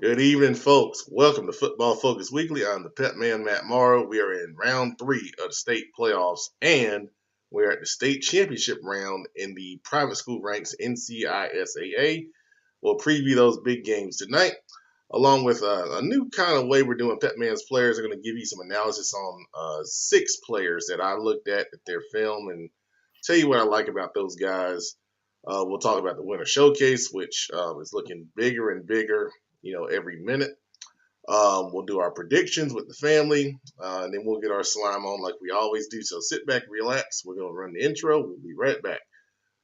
Good evening, folks. Welcome to Football Focus Weekly. I'm the Pet Man, Matt Morrow. We are in round 3 of the state playoffs, and we're at the state championship round in the private school ranks NCISAA. We'll preview those big games tonight, along with a new kind of way we're doing Pet Man's players. I'm going to give you some analysis on 6 players that I looked at their film and tell you what I like about those guys. We'll talk about the winter showcase, which is looking bigger and bigger every minute. We'll do our predictions with the family, and then we'll get our slime on like we always do. So sit back, relax. We're going to run the intro. We'll be right back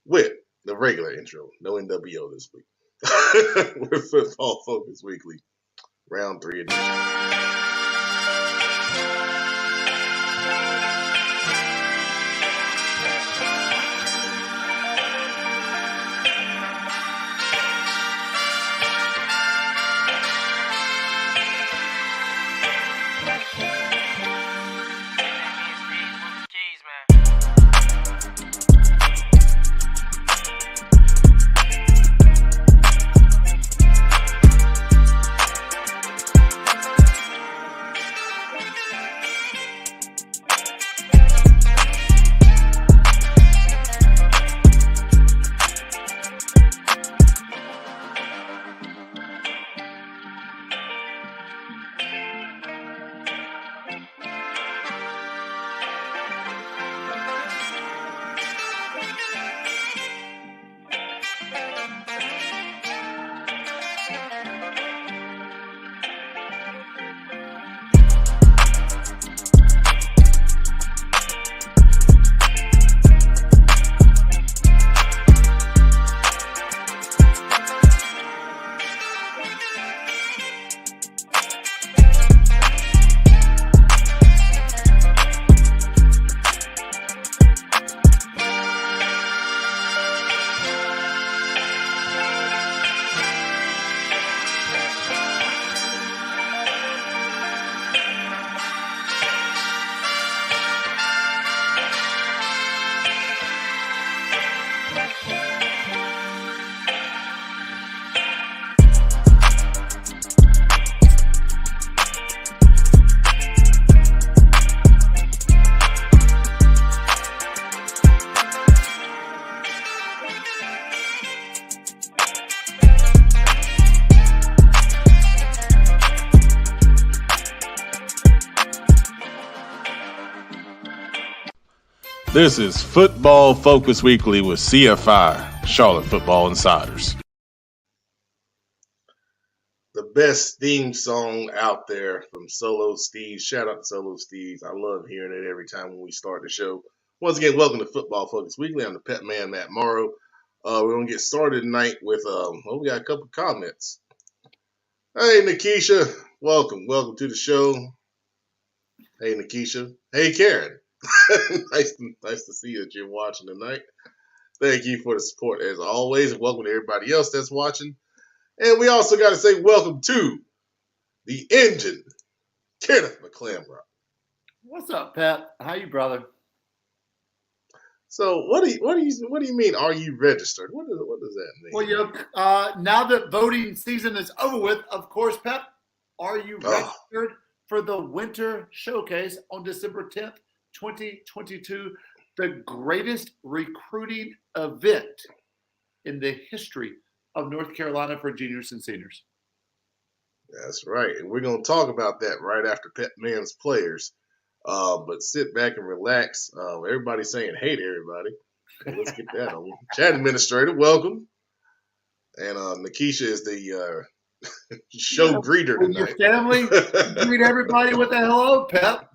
with the regular intro. No NWO this week. With Football Focus Weekly, round 3 edition. This is Football Focus Weekly with CFI, Charlotte Football Insiders. The best theme song out there from Solo Steves. Shout out to Solo Steves. I love hearing it every time when we start the show. Once again, welcome to Football Focus Weekly. I'm the Pet Man, Matt Morrow. We're going to get started tonight with, we got a couple comments. Hey, Nikisha. Welcome to the show. Hey, Nikisha. Hey, Karen. nice to see that you're watching tonight. Thank you for the support as always, and welcome to everybody else that's watching. And we also got to say welcome to the engine, Kenneth McClamrock. What's up, Pat? How you, brother? So what do you mean? Are you registered? What does that mean? Well, now that voting season is over with, of course, Pat, are you registered for the winter showcase on December 10th? 2022, the greatest recruiting event in the history of North Carolina for juniors and seniors. That's right. And we're going to talk about that right after Pet Man's players. But sit back and relax. Everybody's saying hey to everybody. Let's get that on. Chat administrator, welcome. And Nikisha is the show greeter tonight. Your family, greet everybody with a hello, Pep.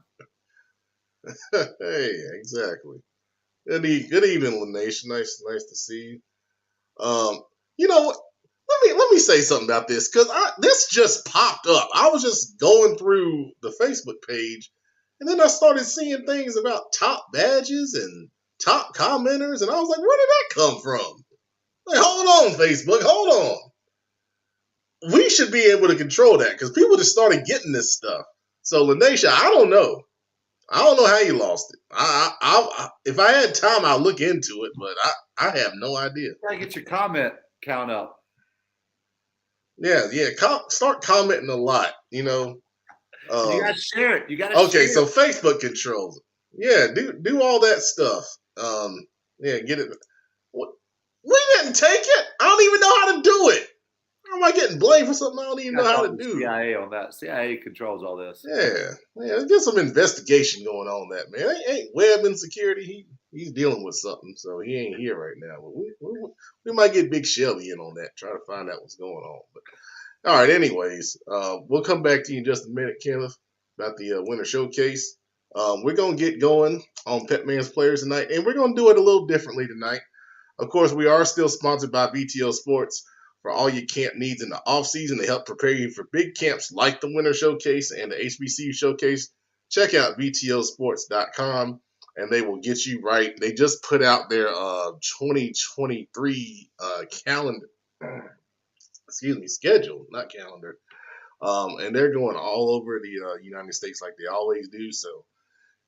Hey, exactly. Good evening, Nation. Nice to see you. You know what? Let me say something about this because this just popped up. I was just going through the Facebook page, and then I started seeing things about top badges and top commenters, and I was like, where did that come from? Like, hold on, Facebook, hold on. We should be able to control that because people just started getting this stuff. So, Lanesha, I don't know. I don't know how you lost it. I if I had time, I'll look into it, but I have no idea. Try to get your comment count up. Yeah. Start commenting a lot. And you Um, gotta share it. You gotta okay, share so it. Facebook controls it. Yeah, do all that stuff. Yeah, get it. What? We didn't take it. I don't even know how to do it. How am I getting blamed for something I don't even You know gotta how talk to to the do? CIA on that. CIA controls all this. Yeah, let's get some investigation going on that, man. Ain't Webb in security. He's dealing with something, so he ain't here right now. But we might get Big Shelby in on that, try to find out what's going on. But all right, anyways, we'll come back to you in just a minute, Kenneth, about the Winter Showcase. We're gonna get going on Pet Man's Players tonight, and we're gonna do it a little differently tonight. Of course, we are still sponsored by BTO Sports for all your camp needs in the off season to help prepare you for big camps like the Winter Showcase and the HBCU Showcase. Check out btosports.com and they will get you right. They just put out their 2023 calendar, excuse me, schedule, not calendar. And they're going all over the United States like they always do. So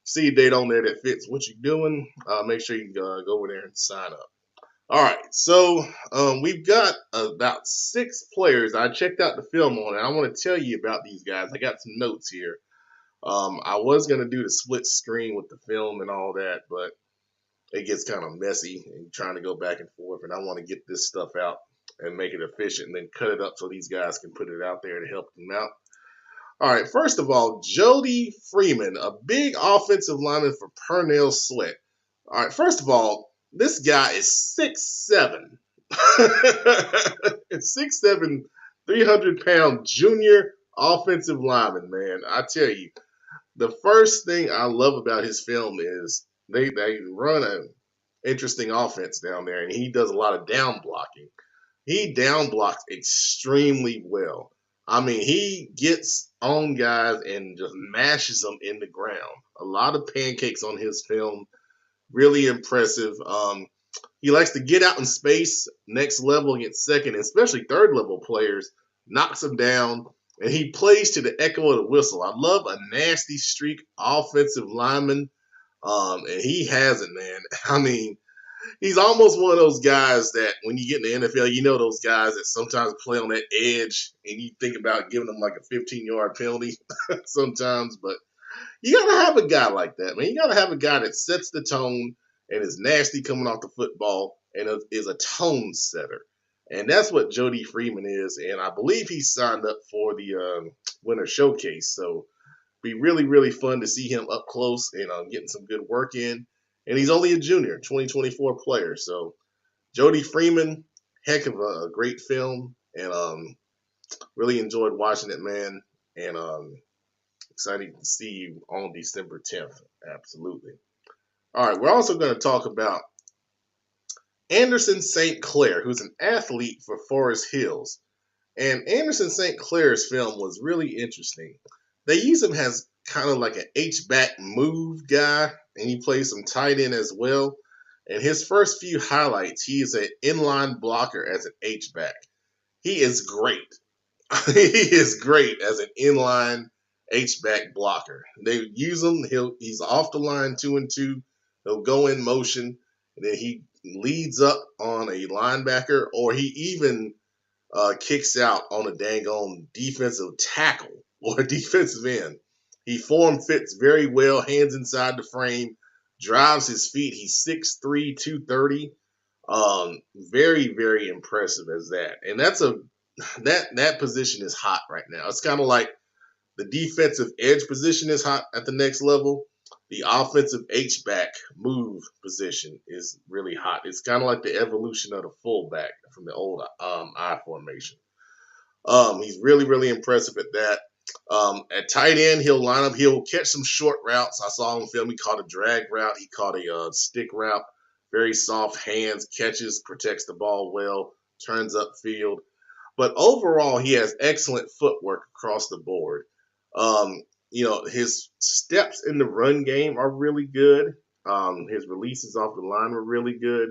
see a date on there that fits what you're doing. Make sure you go over there and sign up. All right, so we've got about 6 players. I checked out the film on it. I want to tell you about these guys. I got some notes here. I was gonna do the split screen with the film and all that, but it gets kind of messy and trying to go back and forth. And I want to get this stuff out and make it efficient, and then cut it up so these guys can put it out there to help them out. All right, first of all, Jody Freeman, a big offensive lineman for Purnell Sweat. All right, first of all, this guy is 6'7". 6'7", 300-pound junior offensive lineman, man. I tell you, the first thing I love about his film is they run an interesting offense down there, and he does a lot of down blocking. He down blocks extremely well. I mean, he gets on guys and just mashes them in the ground. A lot of pancakes on his film. Really impressive. He likes to get out in space, next level against second, especially third level players, knocks them down, and he plays to the echo of the whistle. I love a nasty streak offensive lineman, and he has it, man. I mean, he's almost one of those guys that when you get in the NFL, you know those guys that sometimes play on that edge, and you think about giving them like a 15-yard penalty sometimes, but you gotta have a guy like that, man. You gotta have a guy that sets the tone and is nasty coming off the football and is a tone setter. And that's what Jody Freeman is. And I believe he signed up for the Winter Showcase. So be really, really fun to see him up close and getting some good work in. And he's only a junior, 2024 player. So Jody Freeman, heck of a great film. And really enjoyed watching it, man. And excited to see you on December 10th. Absolutely. All right, we're also going to talk about Anderson St. Clair, who's an athlete for Forest Hills. And Anderson St. Clair's film was really interesting. They use him as kind of like an H-back move guy, and he plays some tight end as well. And his first few highlights, he is an inline blocker as an H-back. He is great. He is great as an inline H-back blocker. They use him. He's off the line 2-2. He'll go in motion, and then he leads up on a linebacker, or he even kicks out on a dang on defensive tackle or defensive end. He form fits very well, hands inside the frame, drives his feet. He's 6'3", 230. Very, very impressive as that. And that position is hot right now. It's kind of like the defensive edge position is hot at the next level. The offensive H-back move position is really hot. It's kind of like the evolution of the fullback from the old I formation. He's really, really impressive at that. At tight end, he'll line up. He'll catch some short routes. I saw him film. He caught a drag route. He caught a stick route. Very soft hands, catches, protects the ball well, turns upfield. But overall, he has excellent footwork across the board. His steps in the run game are really good. His releases off the line were really good.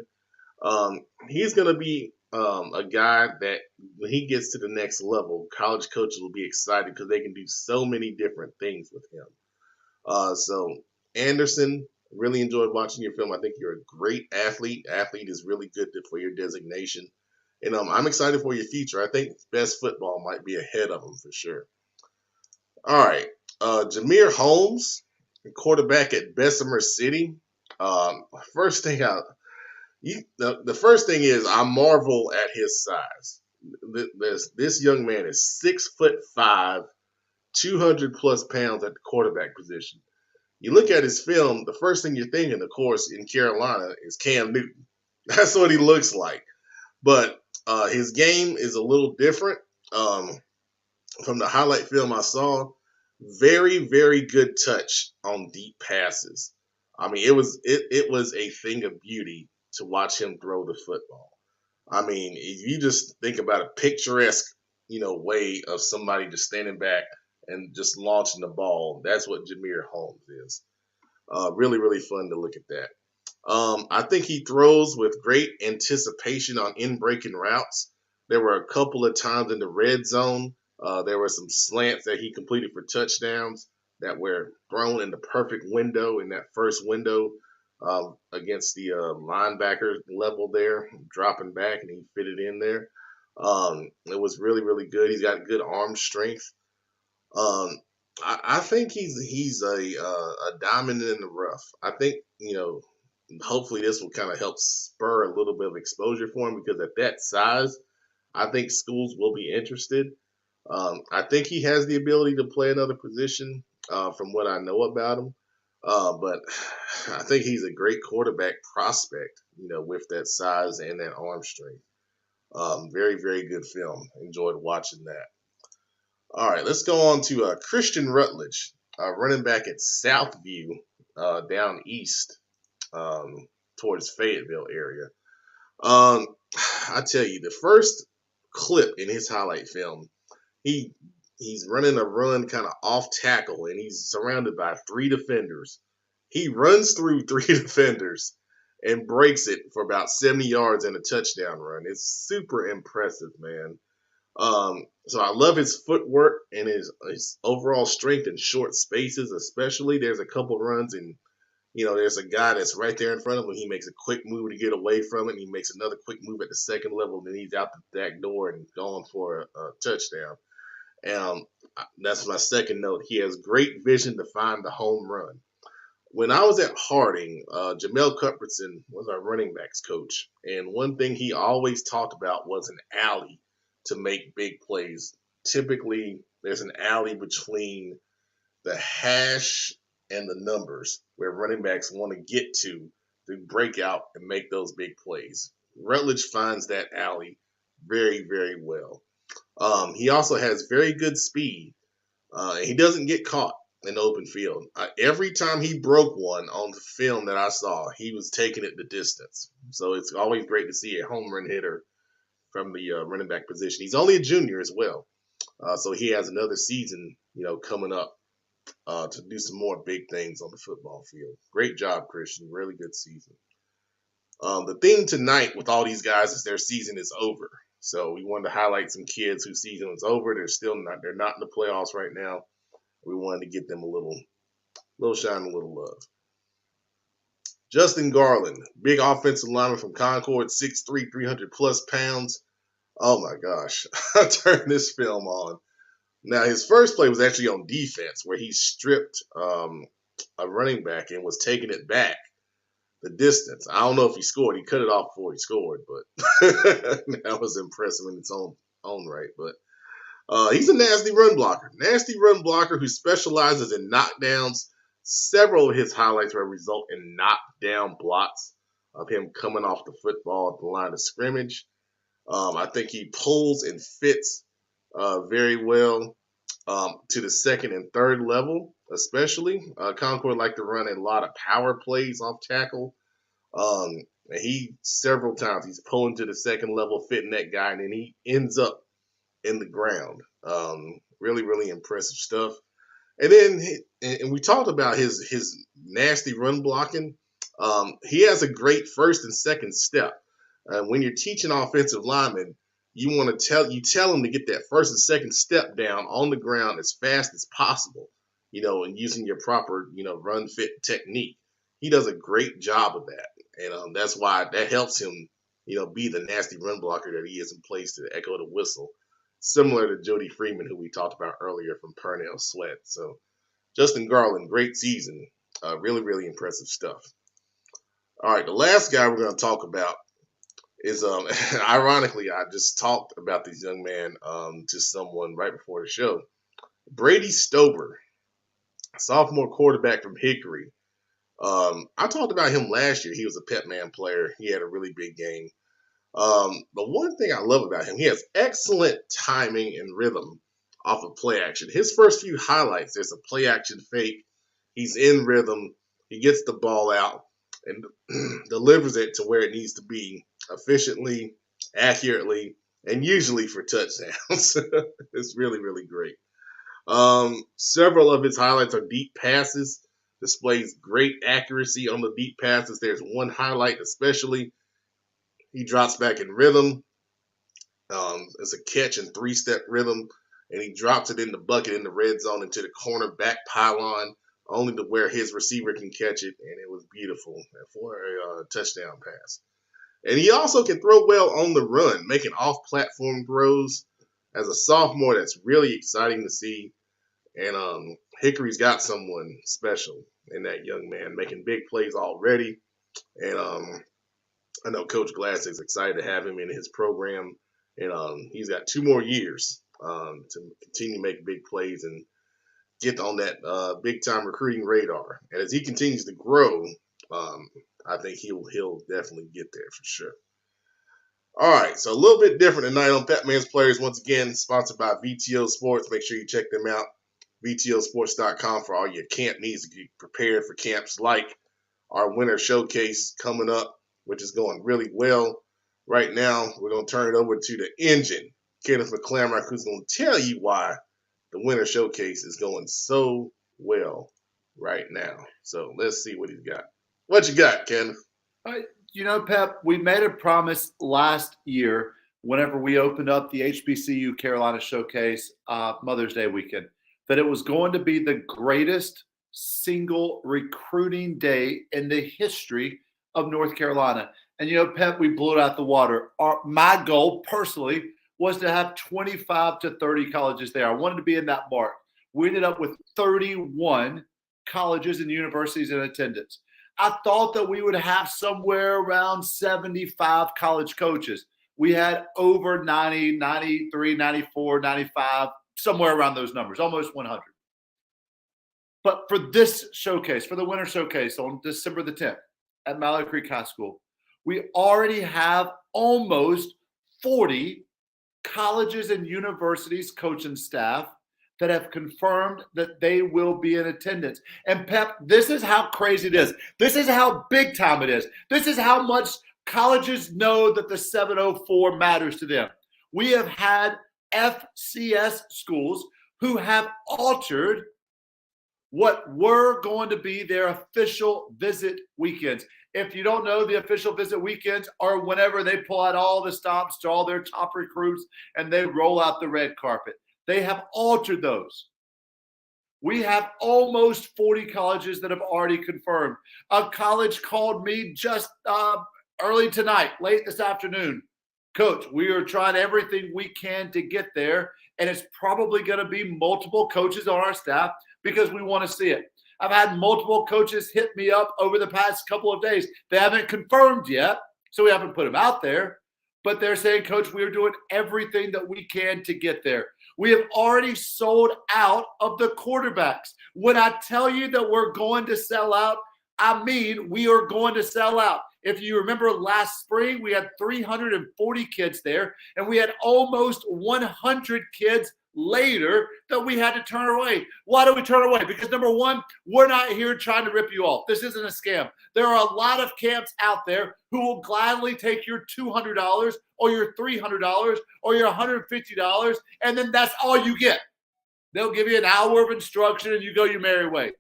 He's going to be a guy that when he gets to the next level, college coaches will be excited because they can do so many different things with him. So Anderson, really enjoyed watching your film. I think you're a great athlete. Athlete is really good for your designation. And I'm excited for your future. I think best football might be ahead of him for sure. All right. Jameer Holmes, quarterback at Bessemer City. First thing the first thing is I marvel at his size. This young man is 6'5", 200 plus pounds at the quarterback position. You look at his film, the first thing you're thinking, of course, in Carolina is Cam Newton. That's what he looks like. But his game is a little different. From the highlight film I saw, very, very good touch on deep passes. I mean, it was a thing of beauty to watch him throw the football. I mean, if you just think about a picturesque, way of somebody just standing back and just launching the ball, that's what Jameer Holmes is. Really, really fun to look at that. I think he throws with great anticipation on in-breaking routes. There were a couple of times in the red zone. There were some slants that he completed for touchdowns that were thrown in the perfect window, in that first window against the linebacker level there, dropping back, and he fit it in there. It was really, really good. He's got good arm strength. Um, I think he's a diamond in the rough. I think hopefully this will kind of help spur a little bit of exposure for him because at that size, I think schools will be interested. I think he has the ability to play another position from what I know about him. But I think he's a great quarterback prospect, with that size and that arm strength. Very, very good film. Enjoyed watching that. All right, let's go on to Christian Rutledge, running back at Southview down east towards Fayetteville area. I tell you, the first clip in his highlight film, he's running a run kind of off tackle, and he's surrounded by 3 defenders. He runs through 3 defenders and breaks it for about 70 yards and a touchdown run. It's super impressive, man. So I love his footwork and his overall strength in short spaces, especially. There's a couple runs and there's a guy that's right there in front of him. He makes a quick move to get away from it. And he makes another quick move at the second level. And then he's out the back door and going for a touchdown. And that's my second note. He has great vision to find the home run. When I was at Harding, Jamel Cuthbertson was our running backs coach. And one thing he always talked about was an alley to make big plays. Typically, there's an alley between the hash and the numbers where running backs want to get to break out and make those big plays. Rutledge finds that alley very, very well. He also has very good speed. He doesn't get caught in the open field. Every time he broke one on the film that I saw, he was taking it the distance. So it's always great to see a home run hitter from the running back position. He's only a junior as well. So he has another season, coming up to do some more big things on the football field. Great job, Christian. Really good season. The theme tonight with all these guys is their season is over. So we wanted to highlight some kids whose season is over. They're not in the playoffs right now. We wanted to give them a little shine, a little love. Justin Garland, big offensive lineman from Concord, 6'3", 300 plus pounds. Oh my gosh. I turned this film on. Now, his first play was actually on defense, where he stripped a running back and was taking it back the distance. I don't know if he scored. He cut it off before he scored, but that was impressive in its own right. But he's a nasty run blocker who specializes in knockdowns. Several of his highlights will result in knockdown blocks of him coming off the football at the line of scrimmage. I think he pulls and fits very well to the second and third level, especially. Concord like to run a lot of power plays off tackle. And several times he's pulling to the second level, fitting that guy, and then he ends up in the ground. Really, really impressive stuff. And then and we talked about his nasty run blocking. He has a great first and second step. When you're teaching offensive linemen, you want to tell them to get that first and second step down on the ground as fast as possible, and using your proper, run fit technique. He does a great job of that. And that's why that helps him be the nasty run blocker that he is in place to echo the whistle, similar to Jody Freeman, who we talked about earlier from Pernell Sweat. So Justin Garland, great season. Really, really impressive stuff. All right, the last guy we're going to talk about is, ironically, I just talked about this young man to someone right before the show. Brady Stober, sophomore quarterback from Hickory. I talked about him last year. He was a Pep Man player. He had a really big game. The one thing I love about him, he has excellent timing and rhythm off of play action. His first few highlights, there's a play action fake. He's in rhythm. He gets the ball out and delivers it to where it needs to be efficiently, accurately, and usually for touchdowns. It's really, really great. Several of his highlights are deep passes. Displays great accuracy on the deep passes. There's one highlight especially. He drops back in rhythm. It's a catch in three-step rhythm, and he drops it in the bucket in the red zone into the corner back pylon, only to where his receiver can catch it, and it was beautiful for a touchdown pass. And he also can throw well on the run, making off-platform throws. As a sophomore, that's really exciting to see. And Hickory's got someone special in that young man, making big plays already. And I know Coach Glass is excited to have him in his program. And he's got 2 more years to continue to make big plays and get on that big-time recruiting radar. And as he continues to grow, I think he'll definitely get there for sure. All right, so a little bit different tonight on Pep Man's Players. Once again, sponsored by VTO Sports. Make sure you check them out. VTOsports.com for all your camp needs to get prepared for camps like our winter showcase coming up, which is going really well. Right now, we're going to turn it over to the engine, Kenneth McClamrock, who's going to tell you why the winter showcase is going so well right now. So let's see what he's got. What you got, Kenneth? Pep, we made a promise last year whenever we opened up the HBCU Carolina Showcase Mother's Day weekend that it was going to be the greatest single recruiting day in the history of North Carolina. And, Pep, we blew it out the water. My goal personally was to have 25 to 30 colleges there. I wanted to be in that mark. We ended up with 31 colleges and universities in attendance. I thought that we would have somewhere around 75 college coaches. We had over 90, 93, 94, 95, somewhere around those numbers, almost 100. But for this showcase, for the winter showcase on December the 10th at Mallory Creek High School, we already have almost 40 colleges and universities coaching staff that have confirmed that they will be in attendance. And Pep, this is how crazy it is. This is how big time it is. This is how much colleges know that the 704 matters to them. We have had FCS schools who have altered what were going to be their official visit weekends. If you don't know, the official visit weekends are whenever they pull out all the stops to all their top recruits and they roll out the red carpet. They have altered those. We have almost 40 colleges that have already confirmed. A college called me just early tonight, late this afternoon. Coach, we are trying everything we can to get there, and it's probably going to be multiple coaches on our staff because we want to see it. I've had multiple coaches hit me up over the past couple of days. They haven't confirmed yet, so we haven't put them out there. But they're saying, Coach, we are doing everything that we can to get there. We have already sold out of the quarterbacks. When I tell you that we're going to sell out, I mean we are going to sell out. If you remember last spring, we had 340 kids there, and we had almost 100 kids later that we had to turn away. Why do we turn away? Because number one, we're not here trying to rip you off. This isn't a scam. There are a lot of camps out there who will gladly take your $200 or your $300 or your $150, and then that's all you get. They'll give you an hour of instruction and you go your merry way.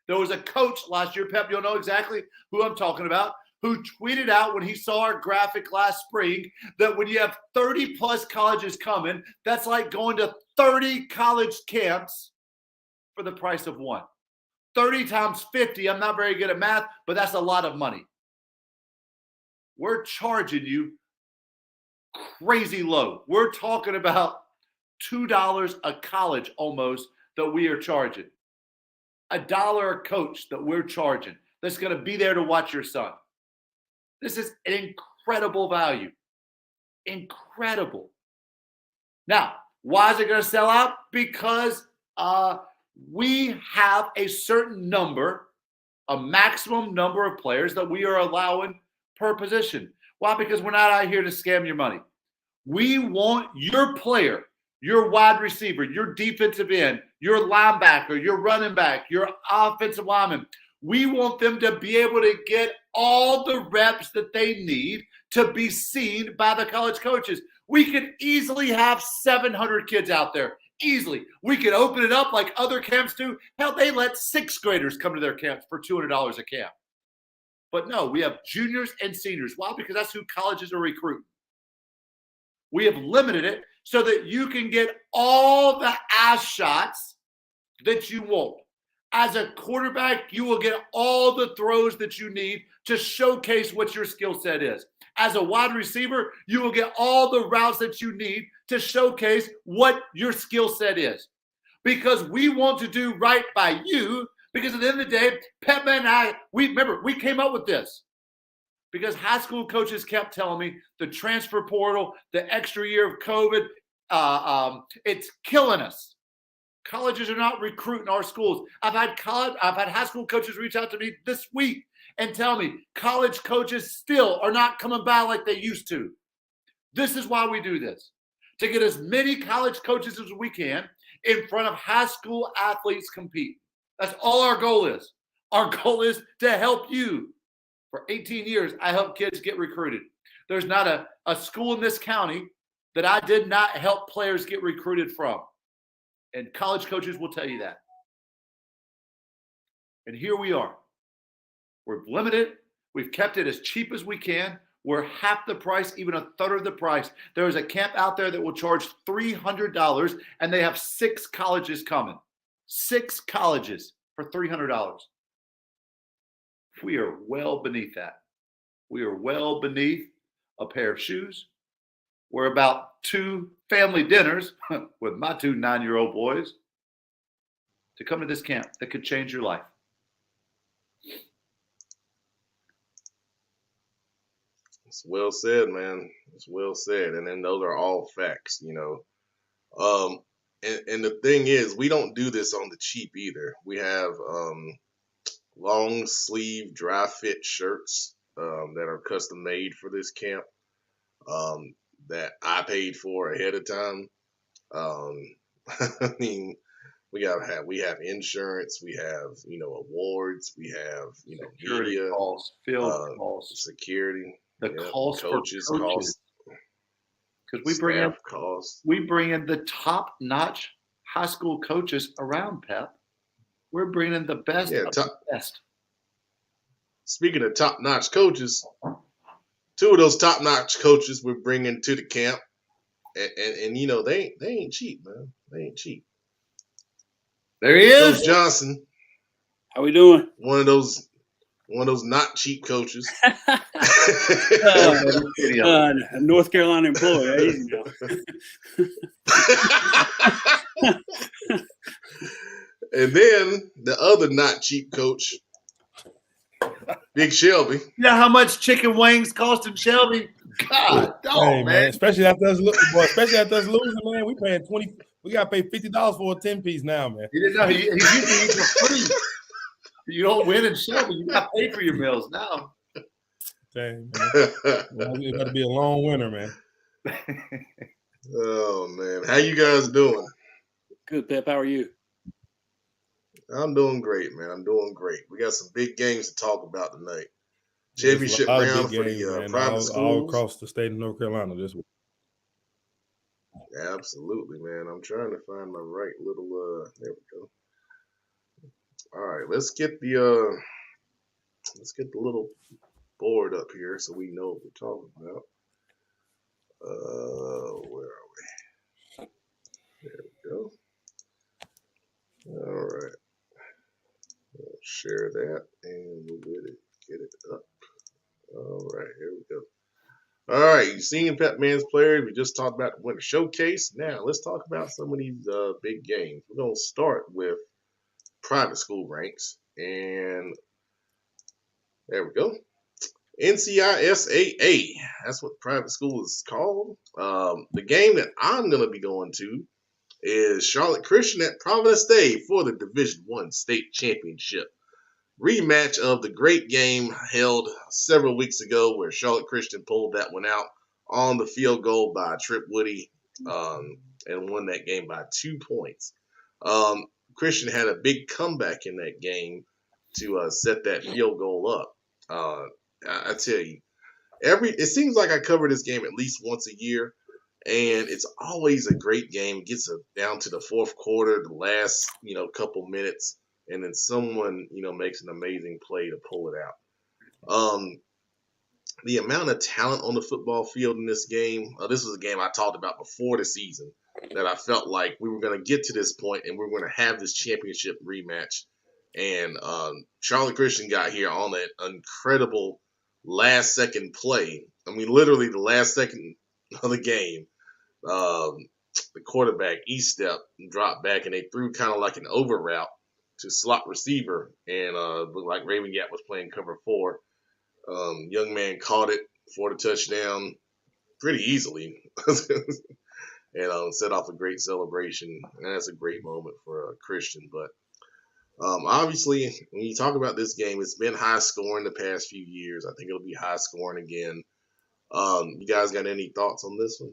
There was a coach last year, Pep, you'll know exactly who I'm talking about, who tweeted out when he saw our graphic last spring that when you have 30 plus colleges coming, that's like going to 30 college camps for the price of one. 30 times 50, I'm not very good at math, but that's a lot of money. we're charging you crazy low. We're talking about $2 a college almost that we are charging. $1 a coach that we're charging that's going to be there to watch your son. This is an incredible value. Incredible. Now, why is it going to sell out? Because we have a certain number, a maximum number of players that we are allowing per position. Why? Because we're not out here to scam your money. We want your player, your wide receiver, your defensive end, your linebacker, your running back, your offensive lineman. We want them to be able to get all the reps that they need to be seen by the college coaches. We could easily have 700 kids out there. Easily. We could open it up like other camps do. Hell, they let sixth graders come to their camps for $200 a camp. But no, we have juniors and seniors. Why? Because that's who colleges are recruiting. We have limited it so that you can get all the ass shots that you want. As a quarterback, you will get all the throws that you need to showcase what your skill set is. As a wide receiver, you will get all the routes that you need to showcase what your skill set is. Because we want to do right by you. Because at the end of the day, Petman and I, we came up with this. Because high school coaches kept telling me the transfer portal, the extra year of COVID, it's killing us. Colleges are not recruiting our schools. I've had high school coaches reach out to me this week and tell me college coaches still are not coming by like they used to. This is why we do this, to get as many college coaches as we can in front of high school athletes compete. That's all our goal is. Our goal is to help you. For 18 years, I helped kids get recruited. There's not a school in this county that I did not help players get recruited from. And college coaches will tell you that. And here we are. We're limited. We've kept it as cheap as we can. We're half the price, even a third of the price. There is a camp out there that will charge $300, and they have 6 colleges coming. 6 colleges for $300. We are well beneath that. We are well beneath a pair of shoes. We're about 2 family dinners with my 2 9-year-old boys to come to this camp that could change your life. It's well said, man. It's well said. And then those are all facts, you know. And the thing is, we don't do this on the cheap either. We have long sleeve dry fit shirts that are custom made for this camp that I paid for ahead of time. I mean, we have insurance, we have, you know, awards, we have, you know, Security media, costs, field costs, security, the cost coaches for costs, because we bring in the top-notch high school coaches around, Pep. We're bringing in the best of the best. Speaking of top-notch coaches, 2 of those top-notch coaches we're bringing to the camp, and you know they ain't cheap, man. They ain't cheap. There he is, Coach Johnson. How we doing? One of those not cheap coaches. North Carolina employee. Easy now. And then the other not cheap coach, Big Shelby. You know how much chicken wings cost in Shelby? God, hey, man. Especially after us losing, man. We paying $20. We gotta pay $50 for a 10-piece now, man. You didn't know he's usually eating for free. You don't win in Shelby. You got to pay for your meals now. Dang, man. It's got to be a long winter, man. Oh man, how you guys doing? Good, Pep. How are you? I'm doing great, man. I'm doing great. We got some big games to talk about tonight. Championship round for the private schools all across the state of North Carolina this week. Absolutely, man. I'm trying to find my right little. There we go. All right, let's get the little board up here so we know what we're talking about. Where are we? There we go. All right. We'll share that and we'll get it up. All All right, here we go. All right, you've seen Pep Man's players. We just talked about the Winter Showcase. Now let's talk about some of these big games. We're gonna start with private school ranks, and there we go. NCISAA. That's what private school is called. The game that I'm gonna be going to is Charlotte Christian at Providence Day for the Division I state championship. Rematch of the great game held several weeks ago where Charlotte Christian pulled that one out on the field goal by Trip Woody and won that game by 2 points. Christian had a big comeback in that game to set that field goal up. I tell you, it seems like I cover this game at least once a year, and it's always a great game. It gets down to the fourth quarter, the last couple minutes, and then someone makes an amazing play to pull it out. The amount of talent on the football field in this game. This was a game I talked about before the season that I felt like we were going to get to this point and we were going to have this championship rematch. And Charlotte Christian got here on that incredible last second play. I mean, literally the last second of the game. The quarterback E-step dropped back and they threw kind of like an over route to slot receiver, and looked like Raven Gap was playing cover 4. Young man caught it for the touchdown pretty easily and set off a great celebration. And that's a great moment for Christian. But obviously, when you talk about this game, it's been high scoring the past few years. I think it'll be high scoring again. You guys got any thoughts on this one?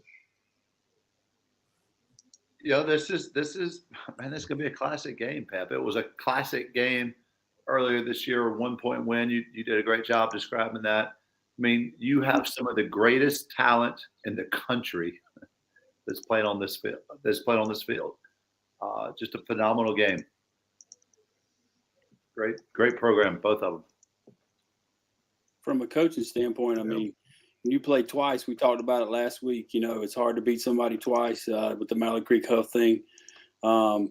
This is gonna be a classic game, Pep. It was a classic game earlier this year, a 1-point win. You did a great job describing that. I mean, you have some of the greatest talent in the country that's playing on this field. Just a phenomenal game. Great program, both of them. From a coaching standpoint, I mean, when you play twice, we talked about it last week. It's hard to beat somebody twice with the Mallard Creek Huff thing. Also,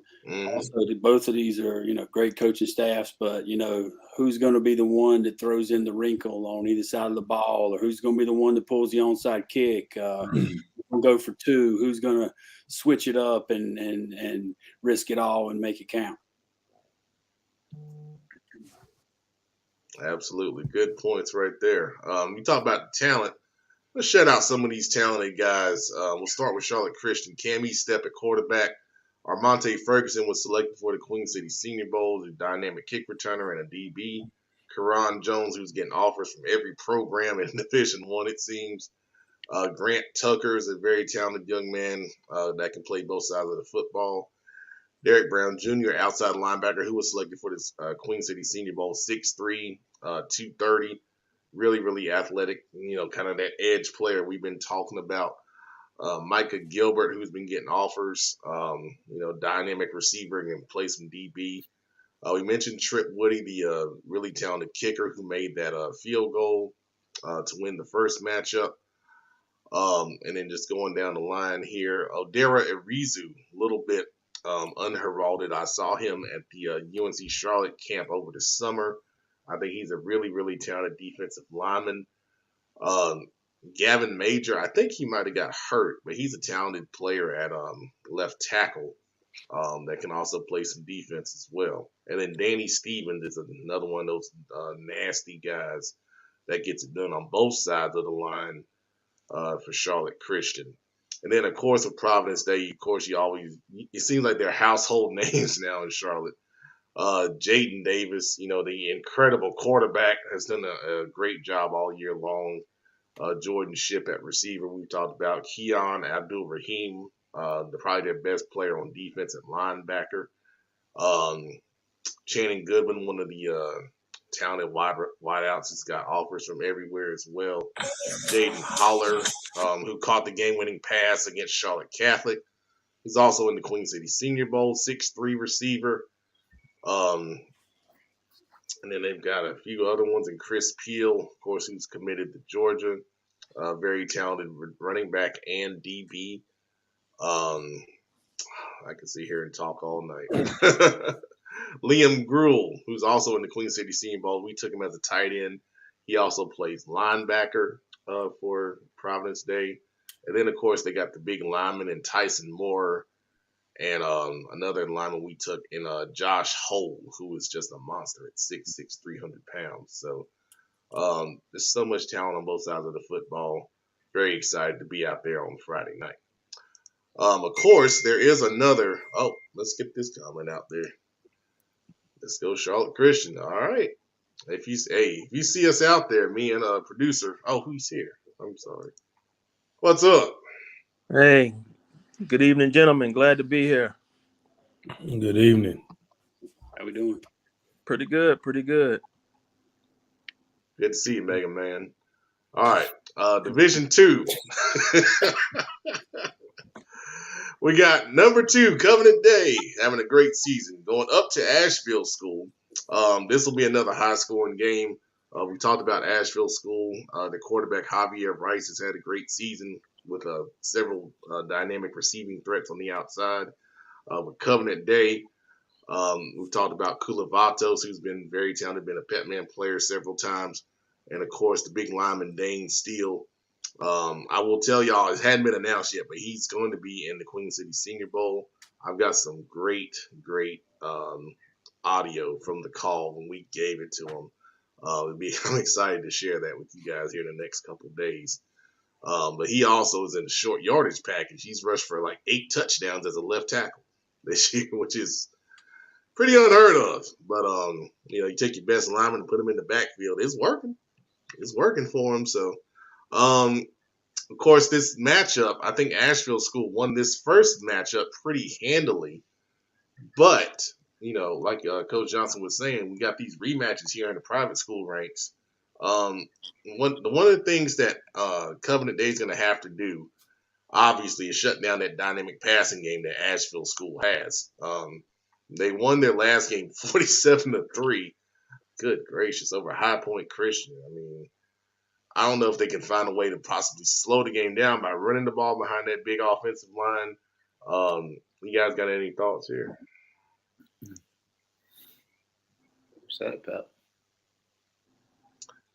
both of these are, great coaching staffs, but, who's going to be the one that throws in the wrinkle on either side of the ball, or who's going to be the one that pulls the onside kick? We'll go for 2. Who's going to switch it up and risk it all and make it count? Absolutely. Good points right there. You talk about talent. Let's shout out some of these talented guys. We'll start with Charlotte Christian. Cam Step at quarterback. Armonte Ferguson was selected for the Queen City Senior Bowl, a dynamic kick returner and a DB. Karan Jones, who's getting offers from every program in Division I, it seems. Grant Tucker is a very talented young man that can play both sides of the football. Derek Brown Jr., outside linebacker, who was selected for this Queen City Senior Bowl, 6'3", 230. Really, really athletic, kind of that edge player we've been talking about. Micah Gilbert, who's been getting offers, dynamic receiver and can play some DB. We mentioned Trip Woody, the really talented kicker who made that field goal to win the first matchup. And then just going down the line here, Odera Irizu, a little bit unheralded. I saw him at the UNC Charlotte camp over the summer. I think he's a really, really talented defensive lineman. Gavin Major, I think he might have got hurt, but he's a talented player at left tackle that can also play some defense as well. And then Danny Stevens is another one of those nasty guys that gets it done on both sides of the line for Charlotte Christian. And then, of course, with Providence Day, it seems like they're household names now in Charlotte. Jaden Davis, the incredible quarterback, has done a great job all year long. Jordan Shipp at receiver, we talked about. Keon Abdul-Rahim, probably their best player on defense at linebacker. Channing Goodman, one of the talented wideouts, has got offers from everywhere as well. Jaden Holler, who caught the game-winning pass against Charlotte Catholic. He's also in the Queen City Senior Bowl, 6'3" receiver. And then they've got a few other ones, and Chris Peel, of course, who's committed to Georgia. Very talented running back and DB. I can sit here and talk all night. Liam Gruel, who's also in the Queen City Senior Bowl. We took him as a tight end. He also plays linebacker for Providence Day. And then, of course, they got the big lineman in Tyson Moore and another lineman we took in Josh Hole, who is just a monster at 6'6", 300 pounds. So there's so much talent on both sides of the football. Very excited to be out there on Friday night. Of course, there is another. Oh, let's get this comment out there. Let's go, Charlotte Christian. All right. If you see us out there, me and a producer. Oh, who's here? I'm sorry. What's up? Hey, good evening, gentlemen. Glad to be here. Good evening. How we doing? Pretty good, pretty good. Good to see you, Mega Man. All right, Division 2. We got number 2, Covenant Day, having a great season, going up to Asheville School. This will be another high-scoring game. We talked about Asheville School. The quarterback, Javier Rice, has had a great season with several dynamic receiving threats on the outside. With Covenant Day, we've talked about Kulavatos, who's been very talented, been a Petman player several times. And, of course, the big lineman, Dane Steele. I will tell y'all, it hadn't been announced yet, but he's going to be in the Queen City Senior Bowl. I've got some great audio from the call when we gave it to him. I'm excited to share that with you guys here in the next couple of days. But he also is in the short yardage package. He's rushed for like 8 touchdowns as a left tackle this year, which is pretty unheard of. But, you take your best lineman and put him in the backfield. It's working. It's working for him. So, of course, this matchup, I think Asheville School won this first matchup pretty handily. But, like Coach Johnson was saying, we got these rematches here in the private school ranks. One of the things that Covenant Day is going to have to do, obviously, is shut down that dynamic passing game that Asheville School has. They won their last game 47-3. Good gracious, over High Point Christian. I mean, I don't know if they can find a way to possibly slow the game down by running the ball behind that big offensive line. You guys got any thoughts here? Set Pep.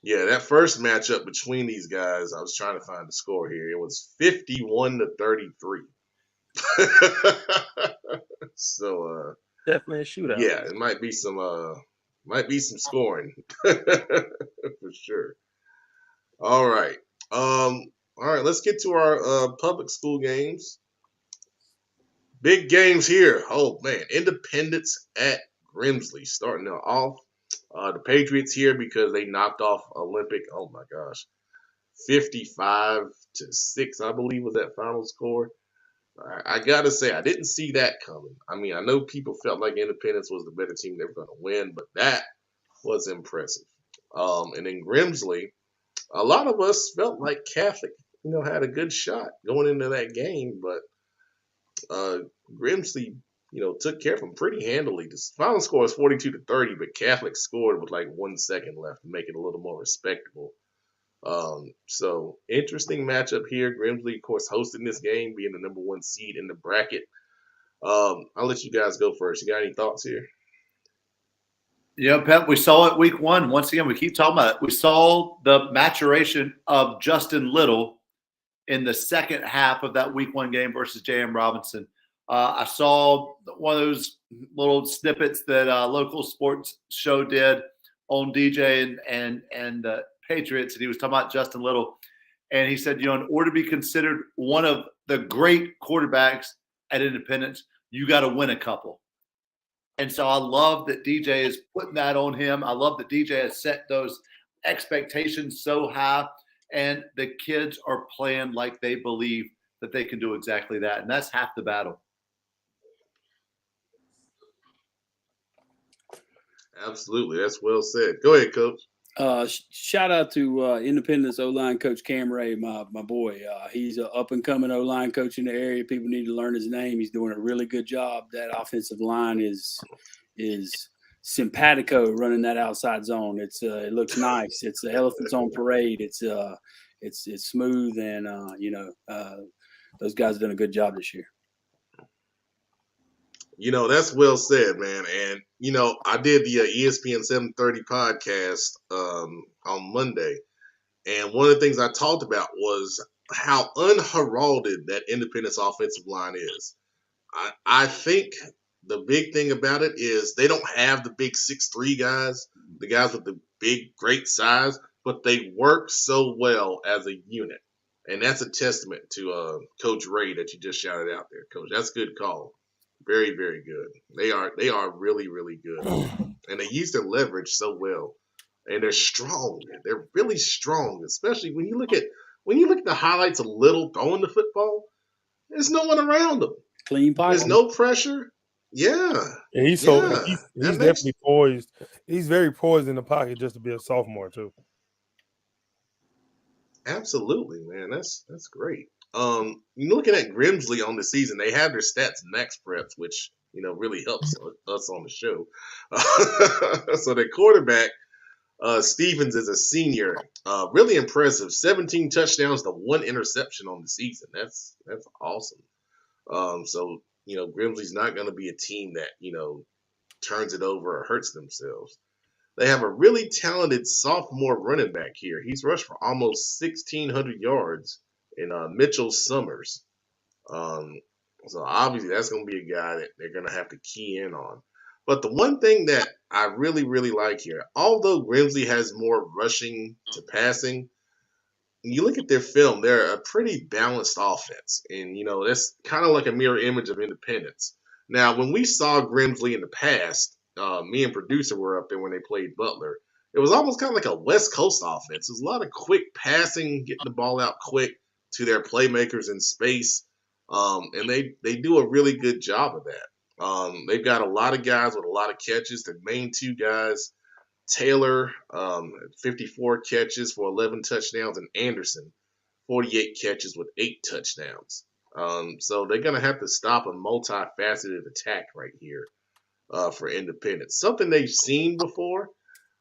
Yeah, that first matchup between these guys, I was trying to find the score here. It was 51-33. So Definitely a shootout. yeah, it might be some scoring for sure. All right. Let's get to our public school games. Big games here. Oh man, Independence at Grimsley starting off. The Patriots here because they knocked off Olympic. Oh my gosh, 55-6, I believe was that final score. I gotta say, I didn't see that coming. I mean, I know people felt like Independence was the better team, they were going to win, but that was impressive. And then Grimsley, a lot of us felt like Catholic, had a good shot going into that game, but Grimsley, took care of them pretty handily. The final score is 42-30, but Catholic scored with like 1 second left to make it a little more respectable. So interesting matchup here. Grimsley, of course, hosting this game, being the number 1 seed in the bracket. I'll let you guys go first. You got any thoughts here? Yeah, Pep, we saw it week 1. Once again, we keep talking about it. We saw the maturation of Justin Little in the second half of that week 1 game versus J.M. Robinson. I saw one of those little snippets that local sports show did on DJ and Patriots, and he was talking about Justin Little. And he said, in order to be considered one of the great quarterbacks at Independence, you got to win a couple. And so I love that DJ is putting that on him. I love that DJ has set those expectations so high, and the kids are playing like they believe that they can do exactly that. And that's half the battle. Absolutely. That's well said. Go ahead, Coach. Shout out to Independence O-line coach Cam Ray, my boy. He's an up-and-coming O-line coach in the area. People need to learn his name. He's doing a really good job. That offensive line is simpatico running that outside zone. It looks nice. It's the elephants on parade. It's smooth, and those guys have done a good job this year. That's well said, man. And I did the ESPN 730 podcast on Monday, and one of the things I talked about was how unheralded that Independence offensive line is. I think the big thing about it is they don't have the big 6'3" guys, the guys with the big, great size, but they work so well as a unit. And that's a testament to Coach Ray that you just shouted out there, Coach. That's a good call. Very, very good. They are really, really good. And they use their leverage so well. And they're strong. They're really strong, especially when you look at the highlights of Little throwing the football, there's no one around them. Clean pocket. There's no pressure. Yeah. And he's definitely poised. He's very poised in the pocket just to be a sophomore too. Absolutely, man. That's great. Looking at Grimsley on the season, they have their stats max preps, which really helps us on the show. So their quarterback, Stevens, is a senior. Really impressive. 17 touchdowns to 1 interception on the season. That's awesome. So Grimsley's not going to be a team that turns it over or hurts themselves. They have a really talented sophomore running back here. He's rushed for almost 1,600 yards in Mitchell Summers. So obviously that's going to be a guy that they're going to have to key in on. But the one thing that I really, really like here, although Grimsley has more rushing to passing, when you look at their film, they're a pretty balanced offense. And, that's kind of like a mirror image of Independence. Now, when we saw Grimsley in the past, me and producer were up there when they played Butler. It was almost kind of like a West Coast offense. There's a lot of quick passing, getting the ball out quick to their playmakers in space. And they do a really good job of that. They've got a lot of guys with a lot of catches. The main 2 guys, Taylor, 54 catches for 11 touchdowns, and Anderson, 48 catches with 8 touchdowns. So they're going to have to stop a multifaceted attack right here for Independence. Something they've seen before,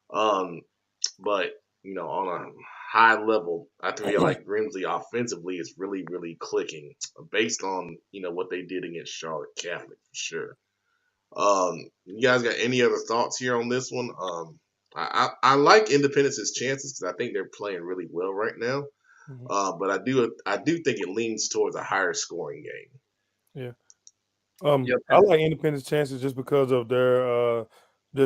but, on a high level, I feel like Grimsley offensively is really, really clicking based on, what they did against Charlotte Catholic for sure. You guys got any other thoughts here on this one? I like Independence's chances because I think they're playing really well right now. Mm-hmm. But I do think it leans towards a higher scoring game. Yeah. I like Independence chances just because of their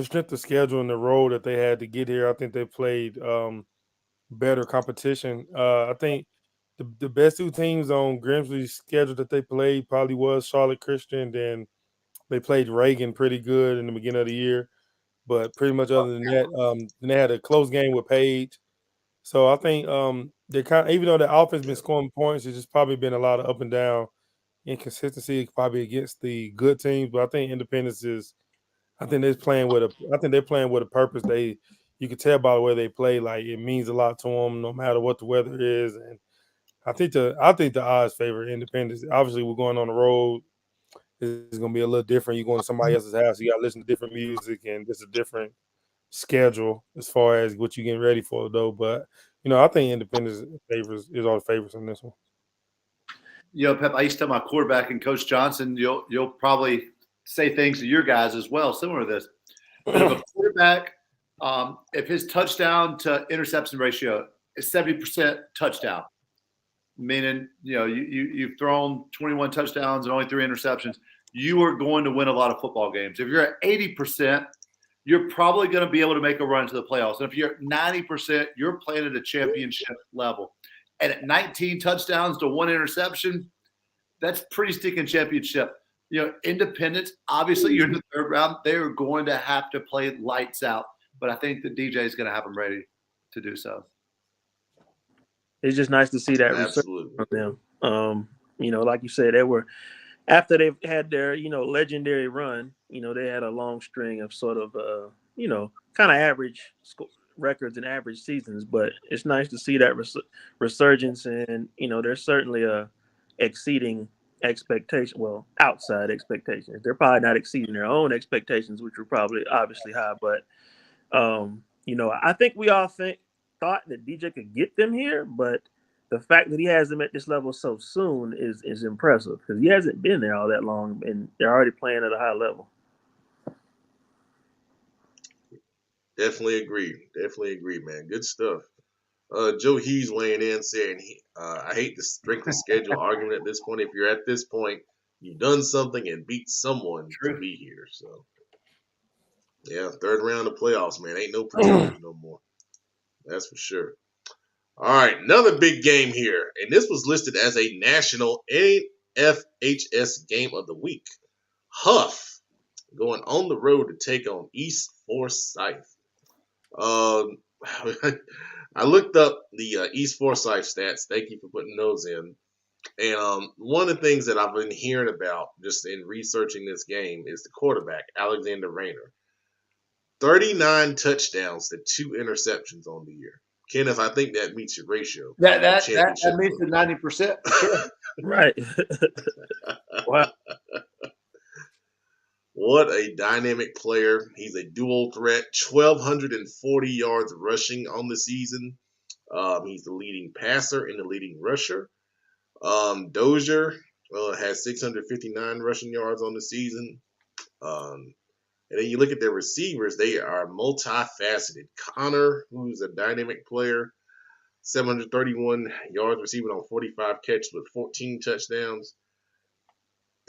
strength of schedule and the road that they had to get here. I think they played better competition. I think the best 2 teams on Grimsley's schedule that they played probably was Charlotte Christian. Then they played Reagan pretty good in the beginning of the year. But pretty much other than that, they had a close game with Page. So I think they even though the offense been scoring points, it's just probably been a lot of up and down inconsistency probably against the good teams. But I think Independence they're playing with a purpose. You can tell by the way they play, like it means a lot to them no matter what the weather is. And I think the odds favor Independence. Obviously, we're going on the road. It's going to be a little different. You're going to somebody else's house. You got to listen to different music, and it's a different schedule as far as what you're getting ready for, though. But, I think Independence is all the favorites on this one. Pep, I used to tell my quarterback and Coach Johnson, you'll probably say things to your guys as well, similar to this. But if a quarterback, if his touchdown to interception ratio is 70% touchdown, meaning, you've thrown 21 touchdowns and only 3 interceptions, you are going to win a lot of football games. If you're at 80%, you're probably going to be able to make a run to the playoffs. And if you're at 90%, you're playing at a championship level. And at 19 touchdowns to 1 interception, that's pretty sticking championship. Independence, obviously you're in the 3rd round. They're going to have to play lights out. But I think the DJ is going to have them ready to do so. It's just nice to see that Absolutely from them. Like you said, they were after they've had their legendary run. They had a long string of sort of kind of average records and average seasons. But it's nice to see that resurgence, and they're certainly exceeding expectations. Well, outside expectations. They're probably not exceeding their own expectations, which were probably obviously high. But I think we all thought that DJ could get them here, but the fact that he has them at this level so soon is impressive because he hasn't been there all that long, and they're already playing at a high level. Definitely agree, man. Good stuff. Joe Hees weighing in saying, I hate the strength of schedule argument at this point. If you're at this point, you've done something and beat someone to be here. So, yeah, third round of playoffs, man. Ain't no pretenders no more. That's for sure. All right, another big game here. And this was listed as a national AFHS game of the week. Huff going on the road to take on East Forsyth. I looked up the East Forsyth stats. Thank you for putting those in. And one of the things that I've been hearing about just in researching this game is the quarterback, Alexander Rayner. 39 touchdowns to 2 interceptions on the year. Kenneth, I think that meets your ratio. That meets the 90%. Sure. Right. Wow. What a dynamic player. He's a dual threat. 1,240 yards rushing on the season. He's the leading passer and the leading rusher. Dozier has 659 rushing yards on the season. And then you look at their receivers, they are multifaceted. Connor, who's a dynamic player, 731 yards receiving on 45 catches with 14 touchdowns.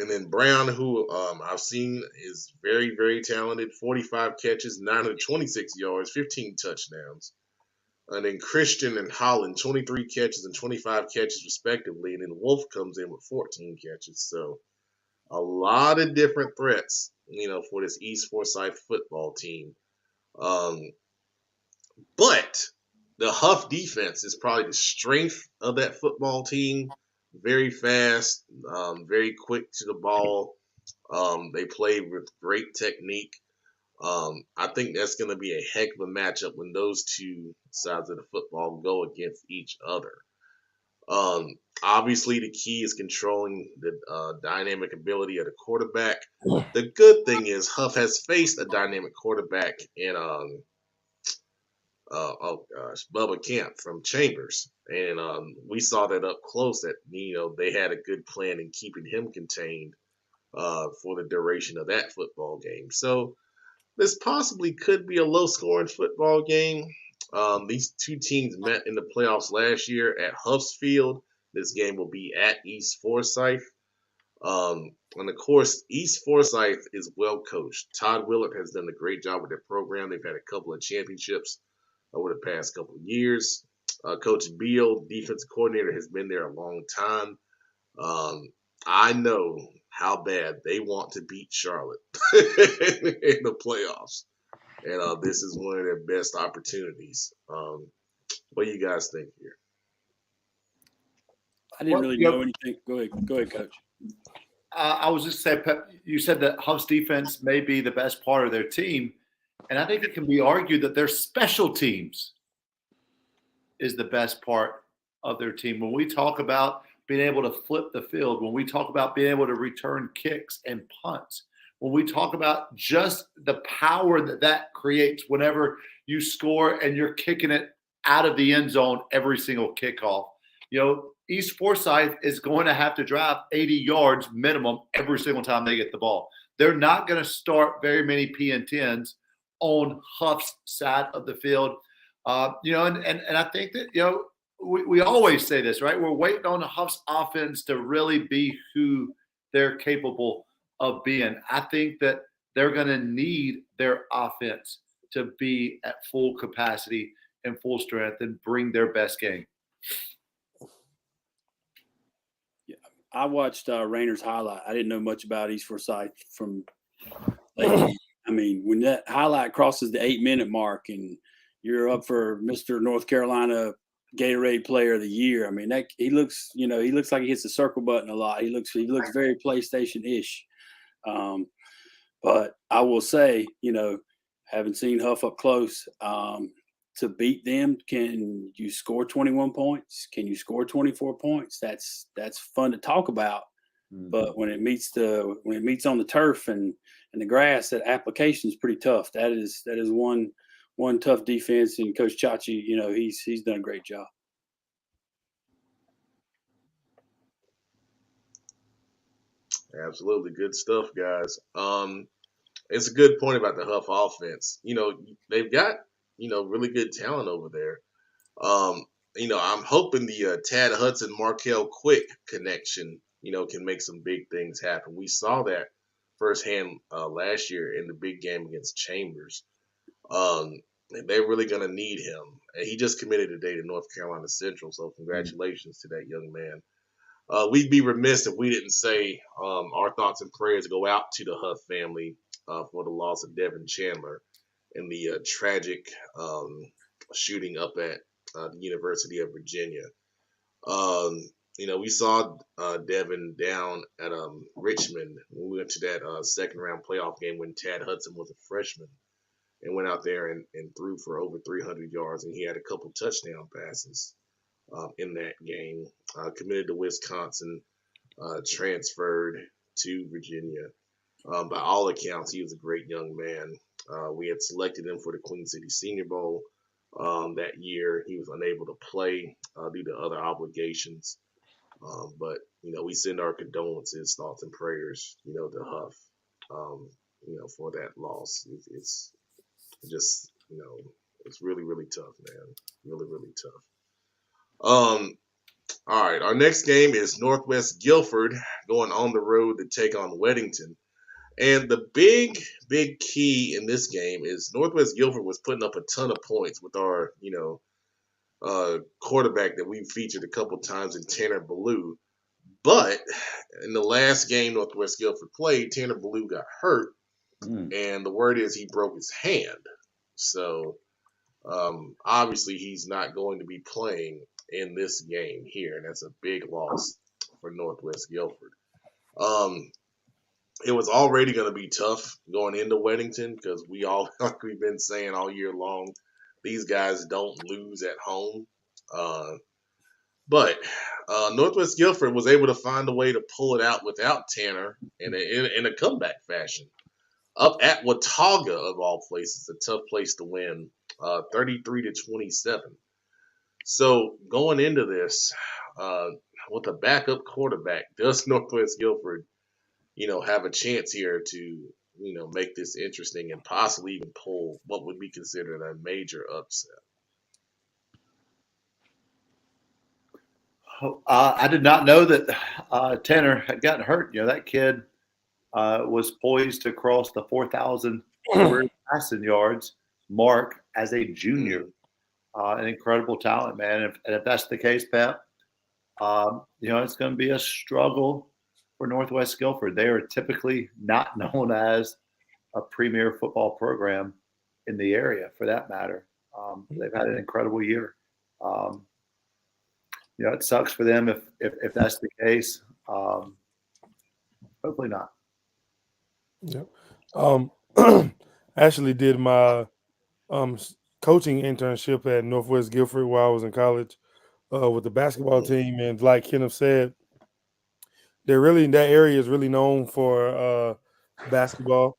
And then Brown, who I've seen is very, very talented, 45 catches, 926 yards, 15 touchdowns. And then Christian and Holland, 23 catches and 25 catches respectively. And then Wolf comes in with 14 catches. So a lot of different threats, for this East Forsyth football team. But the Huff defense is probably the strength of that football team. Very fast, very quick to the ball. They play with great technique. I think that's going to be a heck of a matchup when those two sides of the football go against each other. Obviously, the key is controlling the dynamic ability of the quarterback. The good thing is Huff has faced a dynamic quarterback in Bubba Camp from Chambers. And we saw that up close that, they had a good plan in keeping him contained for the duration of that football game. So this possibly could be a low-scoring football game. These two teams met in the playoffs last year at Huff's Field. This game will be at East Forsyth. And of course, East Forsyth is well coached. Todd Willard has done a great job with their program. They've had a couple of championships over the past couple of years. Coach Beal, defensive coordinator, has been there a long time. I know how bad they want to beat Charlotte in the playoffs. And this is one of their best opportunities. What do you guys think here? I didn't really know anything. Go ahead, Coach. I was just saying, Pep, you said that Huff's defense may be the best part of their team. And I think it can be argued that their special teams is the best part of their team. When we talk about being able to flip the field, when we talk about being able to return kicks and punts, when we talk about just the power that creates whenever you score and you're kicking it out of the end zone every single kickoff. East Forsyth is going to have to drive 80 yards minimum every single time they get the ball. They're not going to start very many P&10s on Huff's side of the field. And I think that, we always say this, right? We're waiting on the Huff's offense to really be who they're capable of being. I think that they're going to need their offense to be at full capacity and full strength and bring their best game. Yeah, I watched Rayner's highlight. I didn't know much about East Forsyth from late. I mean, when that highlight crosses the 8-minute mark and you're up for Mr. North Carolina Gatorade Player of the Year, I mean, that he looks like he hits the circle button a lot. He looks very PlayStation-ish. But I will say, having seen Huff up close, to beat them, can you score 21 points? Can you score 24 points? That's fun to talk about. Mm-hmm. But when it meets on the turf and the grass, that application is pretty tough. That is one tough defense. And Coach Chachi, he's done a great job. Absolutely. Good stuff, guys. It's a good point about the Huff offense. They've got, really good talent over there. Um, I'm hoping the Tad Hudson Markel Quick connection, can make some big things happen. We saw that firsthand last year in the big game against Chambers. Um, they're really going to need him. And he just committed today to North Carolina Central, so congratulations to that young man. We'd be remiss if we didn't say our thoughts and prayers go out to the Huff family for the loss of Devin Chandler in the tragic shooting up at the University of Virginia. Um, we saw Devin down at Richmond when we went to that second round playoff game when Tad Hudson was a freshman and went out there and threw for over 300 yards, and he had a couple touchdown passes in that game. Committed to Wisconsin, transferred to Virginia. By all accounts, he was a great young man. We had selected him for the Queen City Senior Bowl that year. He was unable to play due to other obligations. But we send our condolences, thoughts, and prayers, to Huff, for that loss. It's just, it's really, really tough, man. Really, really tough. All right, our next game is Northwest Guilford going on the road to take on Weddington. And the big, big key in this game is Northwest Guilford was putting up a ton of points with our, quarterback that we've featured a couple times in Tanner Ballou. But in the last game Northwest Guilford played, Tanner Ballou got hurt, and the word is he broke his hand. So obviously he's not going to be playing in this game here, and that's a big loss for Northwest Guilford. It was already going to be tough going into Weddington because like we've been saying all year long, these guys don't lose at home. But Northwest Guilford was able to find a way to pull it out without Tanner in a comeback fashion. Up at Watauga, of all places, a tough place to win, 33-27. So going into this with a backup quarterback, does Northwest Guilford, have a chance here to, make this interesting and possibly even pull what would be considered a major upset? I did not know that Tanner had gotten hurt. That kid was poised to cross the 4,000 career passing yards mark as a junior. An incredible talent, man. And if that's the case, Pat, it's going to be a struggle for Northwest Guilford. They are typically not known as a premier football program in the area, for that matter. They've had an incredible year. It sucks for them if that's the case. Hopefully not. Yeah. Actually did my coaching internship at Northwest Guilford while I was in college with the basketball team, and like Kenneth said, that area is really known for basketball.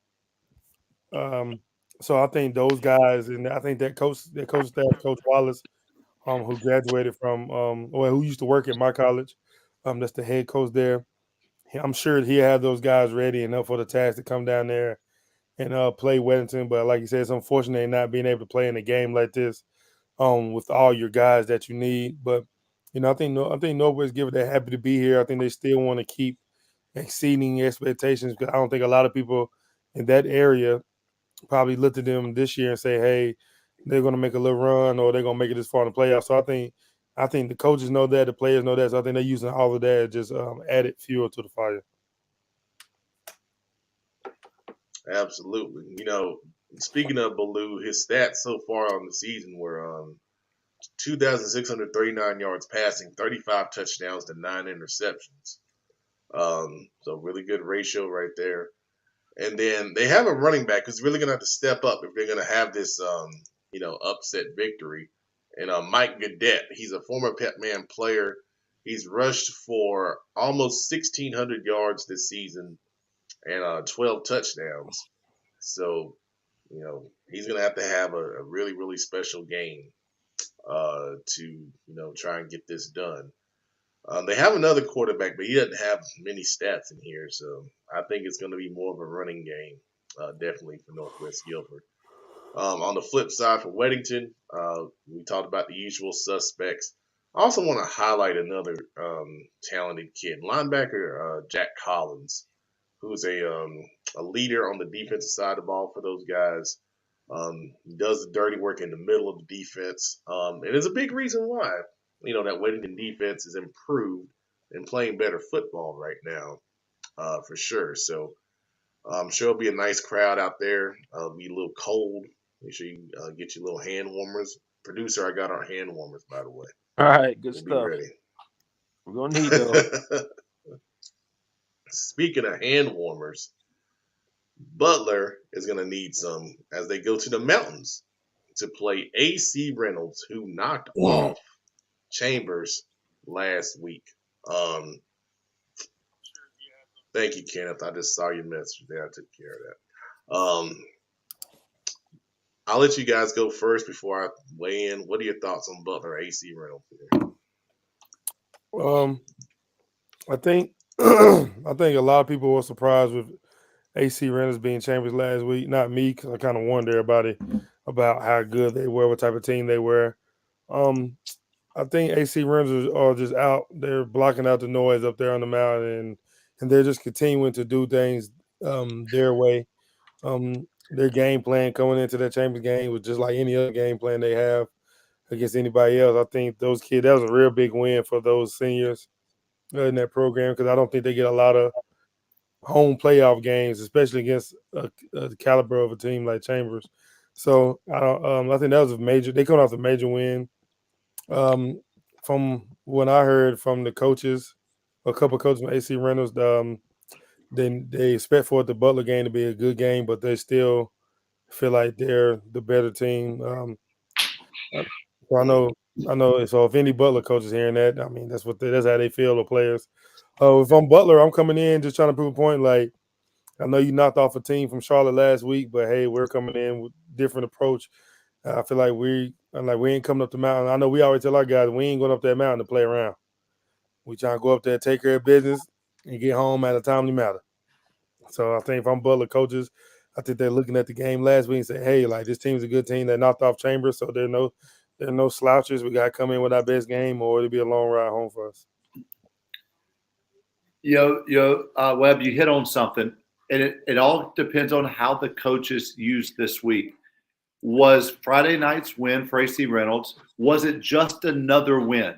So I think those guys, and I think that coach staff, Coach Wallace, who graduated from who used to work at my college, that's the head coach there. I'm sure he had those guys ready enough for the task to come down there and play Weddington. But like you said, it's unfortunate not being able to play in a game like this with all your guys that you need. But I think Northwest Guilford, they're happy to be here. I think they still want to keep exceeding expectations because I don't think a lot of people in that area probably looked at them this year and say, hey, they're going to make a little run or they're going to make it this far in the playoffs. So I think the coaches know that, the players know that. So I think they're using all of that as just added fuel to the fire. Absolutely. Speaking of Ballou, his stats so far on the season were 2,639 yards passing, 35 touchdowns to 9 interceptions. So really good ratio right there. And then they have a running back who's really going to have to step up if they're going to have this, upset victory. And Mike Gadet, he's a former Pet Man player. He's rushed for almost 1,600 yards this season and 12 touchdowns. So, he's going to have a really, really special game to, try and get this done. They have another quarterback, but he doesn't have many stats in here, so I think it's going to be more of a running game, definitely for Northwest Guilford. On the flip side for Weddington, we talked about the usual suspects. I also want to highlight another talented kid, linebacker Jack Collins, who's a leader on the defensive side of the ball for those guys. He does the dirty work in the middle of the defense, and there's a big reason why. That Weddington defense is improved and playing better football right now, for sure. So I'm sure it'll be a nice crowd out there. It'll be a little cold. Make sure you get your little hand warmers. Producer, I got our hand warmers, by the way. All right, good We'll stuff. be ready. We're gonna need those. Speaking of hand warmers, Butler is going to need some as they go to the mountains to play AC Reynolds, who knocked off Chambers last week. Thank you, Kenneth. I just saw your message there. I took care of that. I'll let you guys go first before I weigh in. What are your thoughts on Butler AC Reynolds here? I think a lot of people were surprised with AC Reynolds being Chambers last week. Not me, because I kind of warned everybody about how good they were, what type of team they were. I think AC Reynolds are just out. They're blocking out the noise up there on the mountain, and they're just continuing to do things their way. Their game plan coming into that Chambers game was just like any other game plan they have against anybody else. I think those kids, that was a real big win for those seniors in that program, because I don't think they get a lot of home playoff games, especially against the caliber of a team like Chambers. So I think that was a major. They come off a major win. From what I heard from the coaches, a couple of coaches from AC Reynolds, then they expect for the Butler game to be a good game, but they still feel like they're the better team. So I know. So if any Butler coach is hearing that, I mean that's how they feel, the players. If I'm Butler, I'm coming in just trying to prove a point. Like, I know you knocked off a team from Charlotte last week, but hey, we're coming in with a different approach. I feel like we ain't coming up the mountain. I know we always tell our guys we ain't going up that mountain to play around. We trying to go up there, take care of business, and get home at a timely manner. So I think if I'm Butler coaches, I think they're looking at the game last week and say, hey, like, this team's a good team that knocked off Chambers, so there are no slouches. We got to come in with our best game, or it'll be a long ride home for us. Webb, you hit on something, and it all depends on how the coaches use this week. Was Friday night's win for AC Reynolds, was it just another win?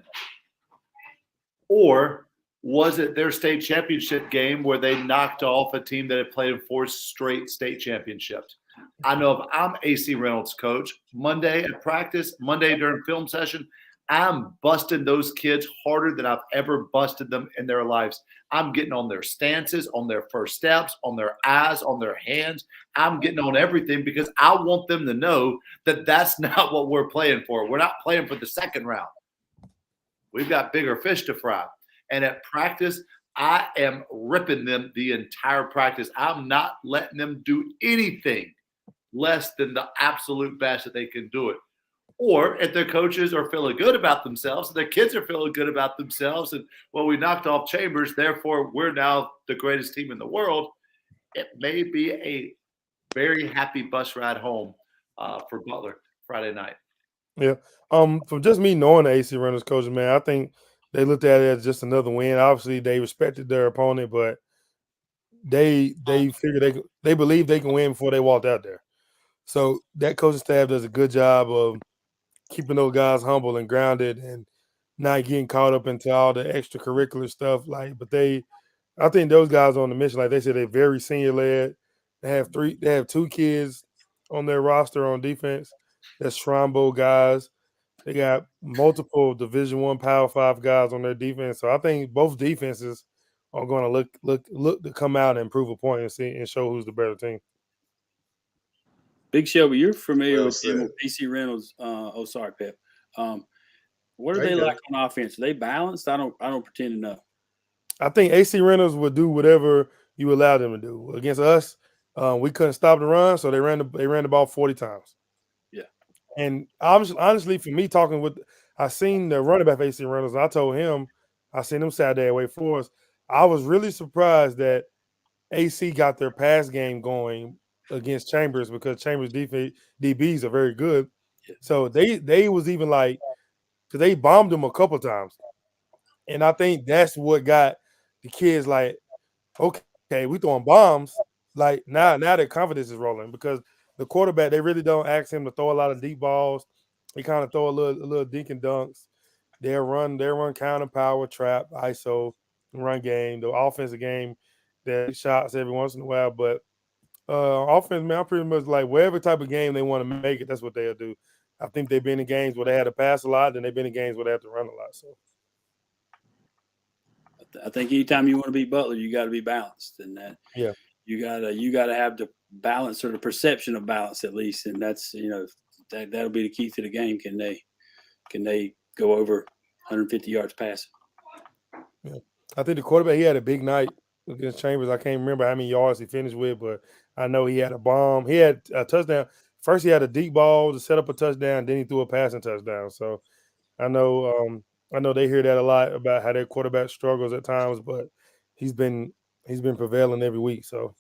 Or was it their state championship game where they knocked off a team that had played in 4 straight state championships? I know if I'm AC Reynolds coach, Monday at practice, Monday during film session, I'm busting those kids harder than I've ever busted them in their lives. I'm getting on their stances, on their first steps, on their eyes, on their hands. I'm getting on everything because I want them to know that that's not what we're playing for. We're not playing for the second round. We've got bigger fish to fry. And at practice, I am ripping them the entire practice. I'm not letting them do anything less than the absolute best that they can do it. Or if their coaches are feeling good about themselves, their kids are feeling good about themselves, and, well, we knocked off Chambers, therefore we're now the greatest team in the world, it may be a very happy bus ride home for Butler Friday night. Yeah. From just me knowing the AC Reynolds coaches, man, I think they looked at it as just another win. Obviously, they respected their opponent, but they figured they believe they can win before they walked out there. So that coaching staff does a good job of keeping those guys humble and grounded and not getting caught up into all the extracurricular stuff. I think those guys on the mission, like they said, they're very senior led. They have 2 kids on their roster on defense. That's Shrine Bowl guys. They got multiple Division I Power 5 guys on their defense. So I think both defenses are going to look to come out and prove a point and show who's the better team. Big Shelby, you're familiar with AC Reynolds. Sorry, Pep. What are they like on offense? Are they balanced? I don't pretend to know. I think AC Reynolds would do whatever you allow them to do. Against us, we couldn't stop the run, so they ran the ball 40 times. Yeah. And honestly, for me, I seen the running back AC Reynolds, and I told him, I seen them Saturday at Wake Forest. I was really surprised that AC got their pass game going against Chambers because Chambers DBs are very good. So they was even like, because they bombed them a couple times. And I think that's what got the kids like, okay, we throwing bombs. Like now their confidence is rolling because the quarterback, they really don't ask him to throw a lot of deep balls. They kind of throw a little dink and dunks. They run counter power, trap, ISO, run game, the offensive game, that shots every once in a while. But offense, man, I'm pretty much like whatever type of game they want to make it, that's what they'll do. I think they've been in games where they had to pass a lot, and they've been in games where they have to run a lot. So I think anytime you want to beat Butler, you got to be balanced, and that you gotta have the balance or the perception of balance at least, and that's that'll be the key to the game. Can they go over 150 yards passing? Yeah, I think the quarterback, he had a big night against Chambers. I can't remember how many yards he finished with, but I know he had a bomb. He had a touchdown. First, he had a deep ball to set up a touchdown. Then he threw a passing touchdown. So I know they hear that a lot about how their quarterback struggles at times, but he's been prevailing every week. So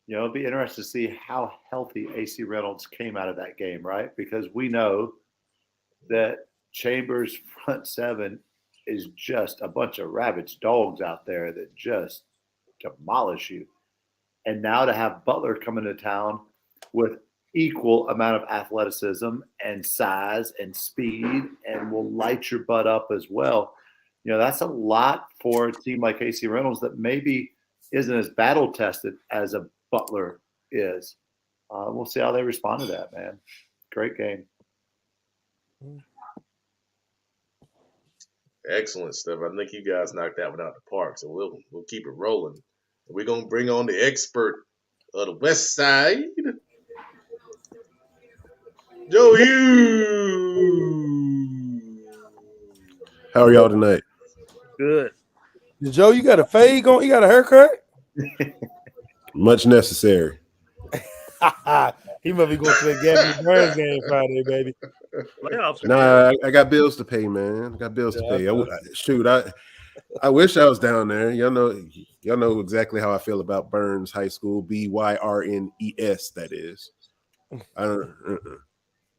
it'll be interesting to see how healthy AC Reynolds came out of that game, right? Because we know that Chambers' front seven is just a bunch of ravaged dogs out there that just demolish you. And now to have Butler come into town with equal amount of athleticism and size and speed and will light your butt up as well. That's a lot for a team like AC Reynolds that maybe isn't as battle tested as a Butler is. We'll see how they respond to that, man. Great game. Excellent stuff. I think you guys knocked that one out the park, so we'll keep it rolling. We're gonna bring on the expert of the West Side, Joe Hughes. How are y'all tonight? Good. Joe, you got a fade going? You got a haircut? Much necessary. He must be going to the Gaffney Burns game Friday, baby. Nah, I got bills to pay, man. I got bills to pay. I wish I was down there. Y'all know exactly how I feel about Burns High School. BYRNES, that is. I don't.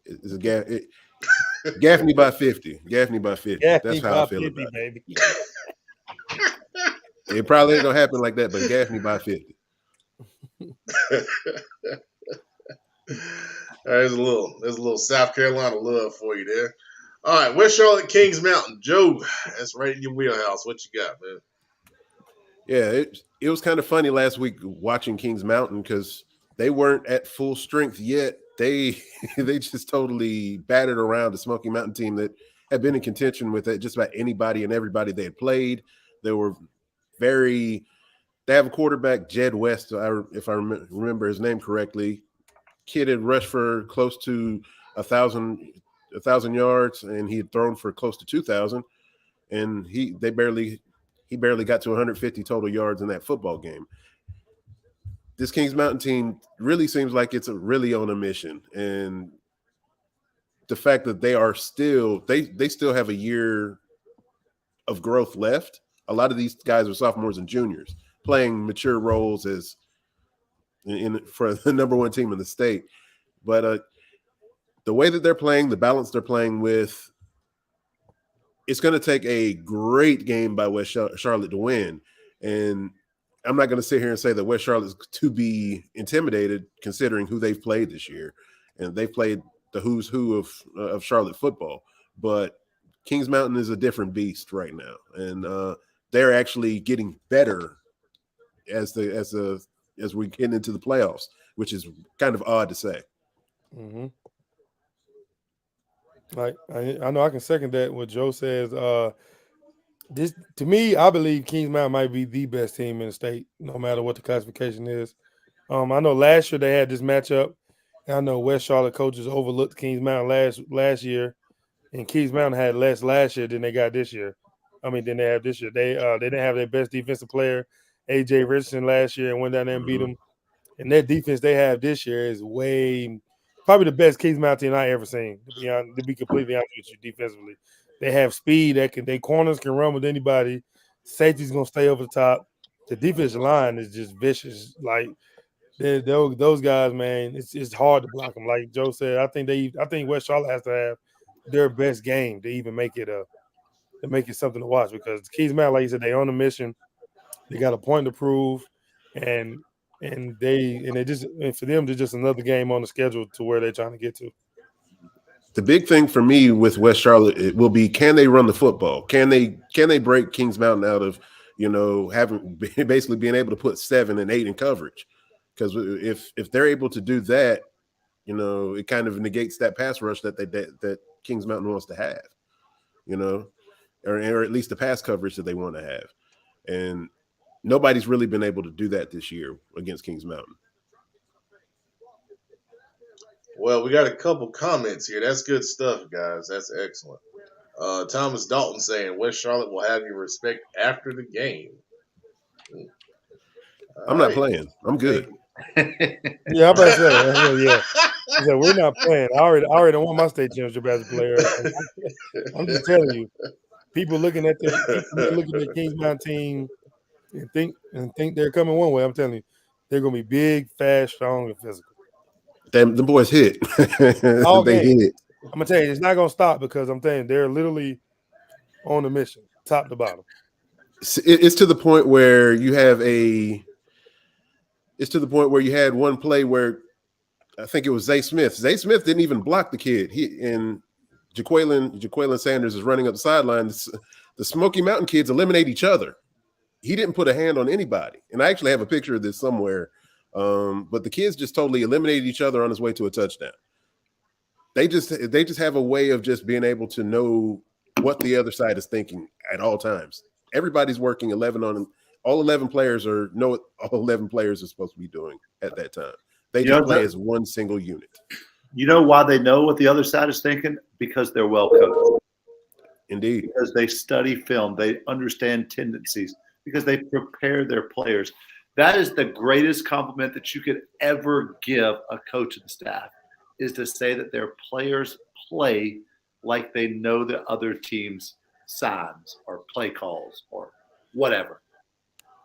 It's a Gaffney by 50. Gaffney by 50. That's how I feel 50, about it. Baby. It probably ain't gonna happen like that, but Gaffney by 50. There's a little South Carolina love for you there. All right, West Charlotte Kings Mountain. Joe, that's right in your wheelhouse. What you got, man? Yeah, it was kind of funny last week watching Kings Mountain because they weren't at full strength yet. They just totally battered around the Smoky Mountain team that had been in contention with just about anybody and everybody they had played. They were they have a quarterback, Jed West, if I remember his name correctly. Kid had rushed for close to 1,000 yards, and he had thrown for close to 2,000, and he barely got to 150 total yards in that football game. This Kings Mountain team really seems like it's really on a mission, and the fact that they are still they still have a year of growth left. A lot of these guys are sophomores and juniors playing mature roles for the number one team in the state. But the way that they're playing, the balance they're playing with, it's going to take a great game by West Charlotte to win. And I'm not going to sit here and say that West Charlotte is to be intimidated considering who they've played this year. And they've played the who's who of Charlotte football. But Kings Mountain is a different beast right now. And they're actually getting better as we get into the playoffs, which is kind of odd to say. Mm-hmm. Like I know I can second that. What Joe says. This to me, I believe Kings Mountain might be the best team in the state, no matter what the classification is. I know last year they had this matchup. And I know West Charlotte coaches overlooked Kings Mountain last year, and Kings Mountain had less last year than they got this year. Than they have this year. They didn't have their best defensive player, AJ Richardson, last year, and went down there and beat them. And that defense they have this year is probably the best Kings Mountain team I ever seen. To be completely honest with you, defensively, They have speed their corners can run with anybody. Safety's gonna stay over the top. The defensive line is just vicious. Like those guys, man, it's hard to block them. Like Joe said, I think West Charlotte has to have their best game to even make it something to watch, because Keys Mountain, like you said, they on a mission. They got a point to prove, and for them, they're just another game on the schedule to where they're trying to get to. The big thing for me with West Charlotte, it will be, can they run the football? Can they break Kings Mountain out of, having basically being able to put 7 and 8 in coverage? Because if they're able to do that, it kind of negates that pass rush that Kings Mountain wants to have, or at least the pass coverage that they want to have. And nobody's really been able to do that this year against Kings Mountain. Well, we got a couple comments here. That's good stuff, guys. That's excellent. Thomas Dalton saying West Charlotte will have your respect after the game. I'm not playing. I'm good. Yeah, I'm about to say, yeah. He said, we're not playing. I already don't want my state championship as a player. I'm just telling you, people looking at the Kings Mountain team and think they're coming one way. I'm telling you, they're gonna be big, fast, strong, and physical. The boys hit. They hit. I'm gonna tell you, it's not gonna stop, because I'm telling you, they're literally on a mission, top to bottom. It's to the point where you have It's to the point where you had one play where I think it was Zay Smith. Zay Smith didn't even block the kid. And Jaqueline Sanders is running up the sideline. The Smoky Mountain kids eliminate each other. He didn't put a hand on anybody. And I actually have a picture of this somewhere. But the kids just totally eliminated each other on his way to a touchdown. They just have a way of just being able to know what the other side is thinking at all times. Everybody's working 11 on all 11 players know what all 11 players are supposed to be doing at that time. They just play as one single unit. You know why they know what the other side is thinking? Because they're well coached. Indeed. Because they study film. They understand tendencies. Because they prepare their players. That is the greatest compliment that you could ever give a coach and staff, is to say that their players play like they know the other team's signs or play calls or whatever,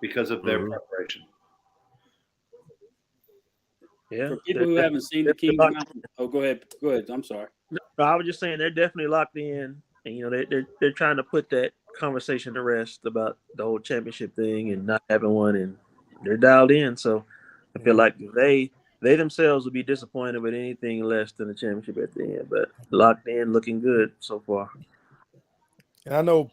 because of their preparation. Yeah. For people who haven't seen the Kings Mountain. Oh, go ahead. I'm sorry. No, I was just saying they're definitely locked in, and they're trying to put that conversation to rest about the whole championship thing and not having one, and they're dialed in. So I feel like they themselves will be disappointed with anything less than the championship at the end, but locked in, looking good so far. And I know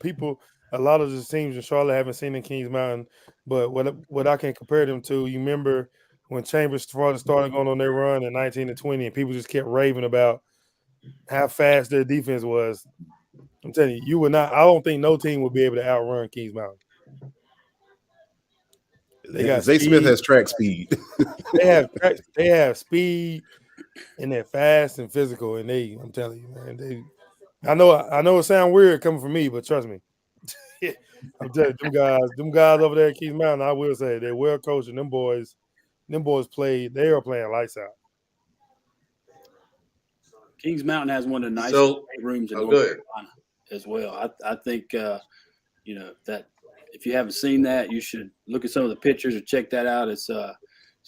a lot of the teams in Charlotte haven't seen the Kings Mountain, but what I can compare them to, you remember when Chambers started going on their run in 19 and 20, and people just kept raving about how fast their defense was. I'm telling you, you would not. I don't think no team would be able to outrun Kings Mountain. Zay Smith has track speed. they have speed, and they're fast and physical. And I'm telling you, man, I know it sounds weird coming from me, but trust me, I'm telling you, them guys over there at Kings Mountain, I will say they're well coached, and them boys played. They are playing lights out. Kings Mountain has one of the nicest rooms in North Carolina as well. I think that if you haven't seen that, you should look at some of the pictures or check that out. It's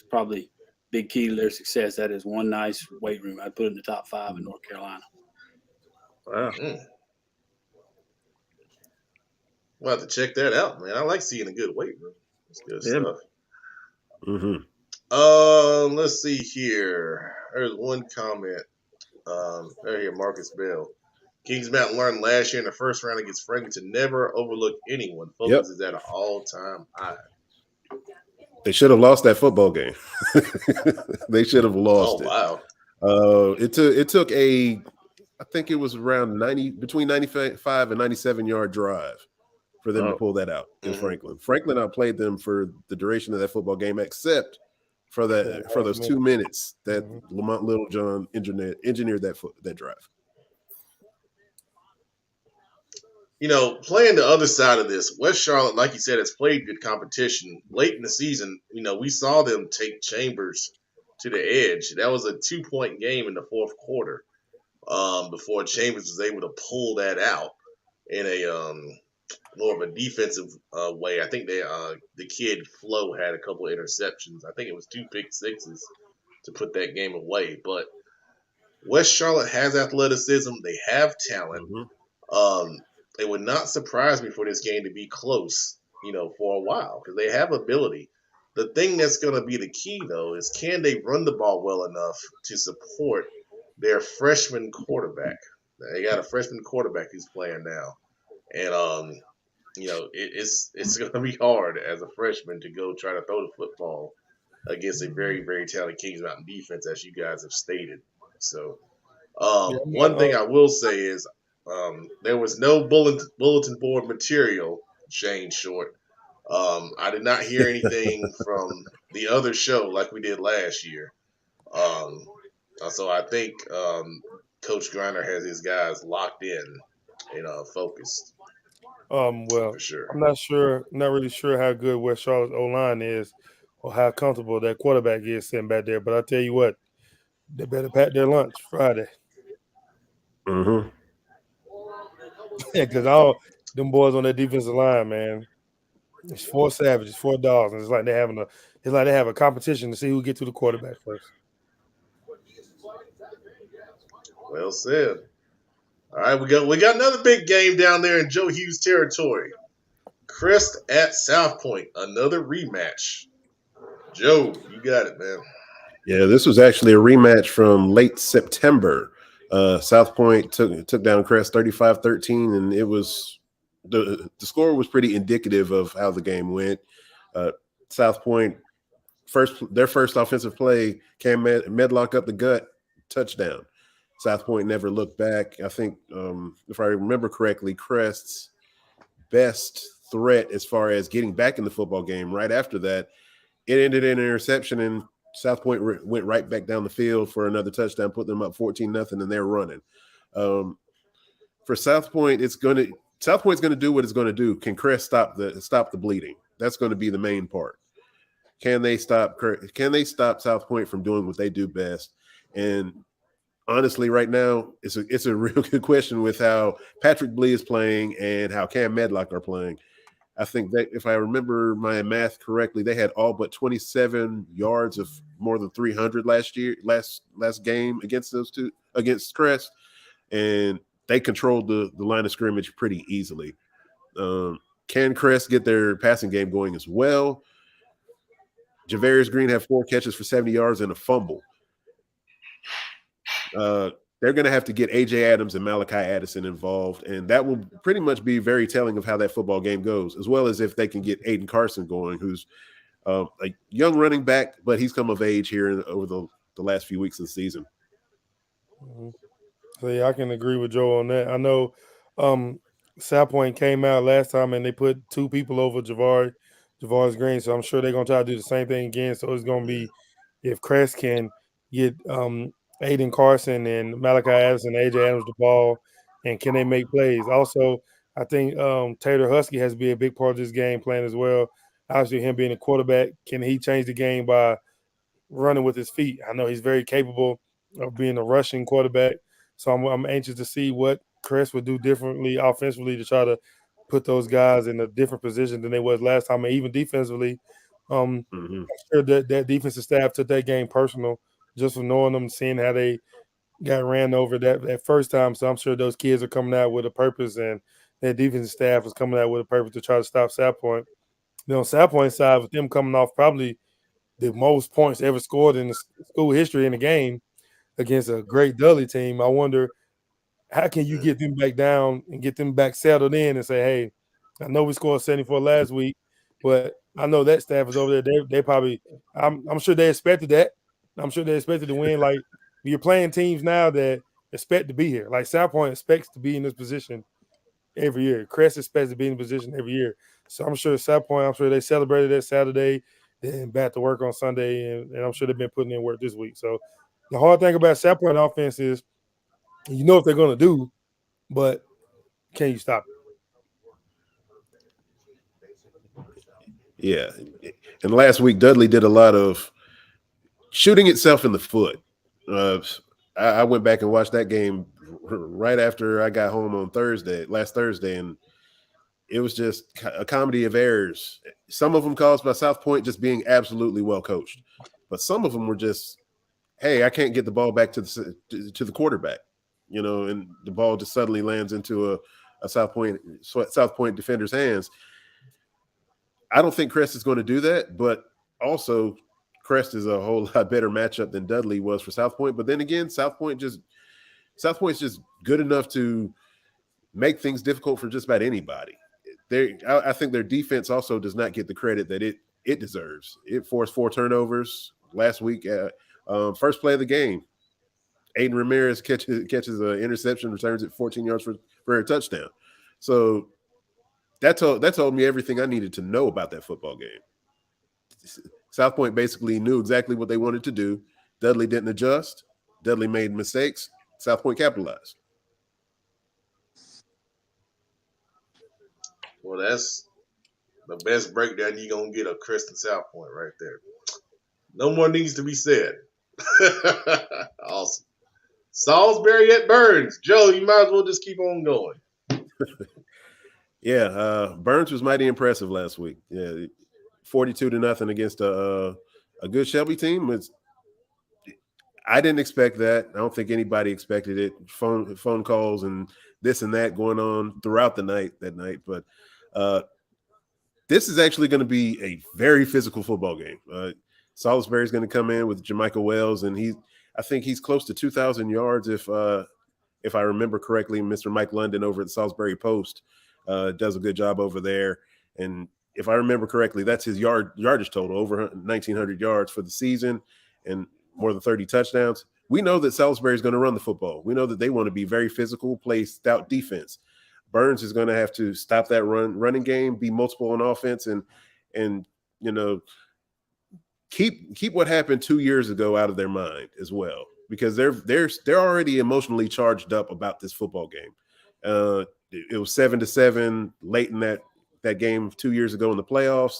probably big key to their success. That is one nice weight room. I'd put it in the top 5 in North Carolina. Wow. We'll have to check that out, man. I like seeing a good weight room. It's good stuff. Mm-hmm. Let's see here. There's one comment. Right here, Marcus Bell. Kings Mountain learned last year in the first round against Franklin to never overlook anyone. Focus is at an all-time high. They should have lost that football game. They should have lost it. Wow. It took I think it was around between 95 and 97-yard drive for them to pull that out in Franklin. Franklin outplayed them for the duration of that football game, except for those 2 minutes that Lamont Littlejohn engineered that drive. Playing the other side of this, West Charlotte, like you said, has played good competition. Late in the season, we saw them take Chambers to the edge. That was a 2-point game in the fourth quarter before Chambers was able to pull that out. in a more of a defensive way. I think the kid Flo had a couple of interceptions. I think it was 2 pick sixes to put that game away. But West Charlotte has athleticism. They have talent. It would not surprise me for this game to be close, for a while because they have ability. The thing that's going to be the key, though, is can they run the ball well enough to support their freshman quarterback? They got a freshman quarterback who's playing now, and it's going to be hard as a freshman to go try to throw the football against a very, very talented Kings Mountain defense, as you guys have stated. So, one thing I will say is there was no bulletin board material, Shane Short. I did not hear anything from the other show like we did last year. So I think Coach Griner has his guys locked in and focused. Well, for sure. I'm not really sure how good West Charlotte's O-line is or how comfortable that quarterback is sitting back there. But I tell you what, they better pack their lunch Friday. Mm-hmm. Yeah, because all them boys on that defensive line, man, it's 4 savages, 4 dogs, and it's like they have a competition to see who get to the quarterback first. Well said. All right, we got another big game down there in Joe Hughes territory. Crest at South Point, another rematch. Joe, you got it, man. Yeah, this was actually a rematch from late September. South Point took down Crest 35-13, and it was the score was pretty indicative of how the game went. South Point their first offensive play, Cam Medlock up the gut, touchdown. South Point never looked back. I think, if I remember correctly, Crest's best threat as far as getting back in the football game right after that, it ended in an interception, and South Point went right back down the field for another touchdown, put them up 14-0, and they're running. For South Point, South Point's going to do what it's going to do. Can Crest stop the bleeding? That's going to be the main part. Can they stop South Point from doing what they do best? And honestly, right now, it's a real good question with how Patrick Blee is playing and how Cam Medlock are playing. I think that if I remember my math correctly, they had all but 27 yards of more than 300 last game against Crest, and they controlled the line of scrimmage pretty easily. Can Crest get their passing game going as well? Javarius Green had 4 catches for 70 yards and a fumble. They're going to have to get A.J. Adams and Malachi Addison involved, and that will pretty much be very telling of how that football game goes, as well as if they can get Aiden Carson going, who's a young running back, but he's come of age here over the last few weeks of the season. Mm-hmm. So, yeah, I can agree with Joe on that. I know South Point came out last time, and they put 2 people over Javarius Green, so I'm sure they're going to try to do the same thing again. So it's going to be if Crest can get Aiden Carson and Malachi Addison and A.J. Adams the ball, and can they make plays? Also, I think Taylor Husky has to be a big part of this game plan as well. Obviously, him being a quarterback, can he change the game by running with his feet? I know he's very capable of being a rushing quarterback, so I'm anxious to see what Crest would do differently offensively to try to put those guys in a different position than they was last time, and even defensively. I'm sure that defensive staff took that game personal, just from knowing them, seeing how they got ran over that first time. So I'm sure those kids are coming out with a purpose, and their defensive staff is coming out with a purpose to try to stop South Point. On South Point side, with them coming off probably the most points ever scored in the school history in a game against a great Dudley team, I wonder how can you get them back down and get them back settled in and say, hey, I know we scored 74 last week, but I know that staff is over there. They probably – I'm sure they expected that. I'm sure they expected to win. Like, you're playing teams now that expect to be here. Like, South Point expects to be in this position every year. Crest expects to be in the position every year. So I'm sure South Point, they celebrated that Saturday, then back to work on Sunday, and I'm sure they've been putting in work this week. So the hard thing about South Point offense is you know what they're going to do, but can you stop it? Yeah. And last week, Dudley did a lot of shooting itself in the foot. I went back and watched that game right after I got home on last Thursday, and it was just a comedy of errors. Some of them caused by South Point just being absolutely well coached, but some of them were just, hey, I can't get the ball back to the quarterback, and the ball just suddenly lands into a South Point defender's hands. I don't think Crest is going to do that, but also Crest is a whole lot better matchup than Dudley was for South Point. But then again, South Point's just good enough to make things difficult for just about anybody. I think their defense also does not get the credit that it deserves. It forced 4 turnovers last week. First play of the game, Aiden Ramirez catches an interception, returns it 14 yards for a touchdown. So that told me everything I needed to know about that football game. South Point basically knew exactly what they wanted to do. Dudley didn't adjust. Dudley made mistakes. South Point capitalized. Well, that's the best breakdown you're going to get of Crest and South Point right there. No more needs to be said. Awesome. Salisbury at Burns. Joe, you might as well just keep on going. Yeah, Burns was mighty impressive last week. Yeah, 42-0 against a good Shelby team. I didn't expect that. I don't think anybody expected it. Phone calls and this and that going on throughout that night. But this is actually going to be a very physical football game. Salisbury is going to come in with Jermichael Wells, and I think he's close to 2,000 yards if I remember correctly. Mr. Mike London over at the Salisbury Post does a good job over there, and if I remember correctly, that's his yardage total, over 1,900 yards for the season and more than 30 touchdowns. We know that Salisbury is going to run the football. We know that they want to be very physical, play stout defense. Burns is going to have to stop that running game, be multiple on offense, and keep what happened 2 years ago out of their mind as well, because they're already emotionally charged up about this football game. It was 7-7 late in that game 2 years ago in the playoffs.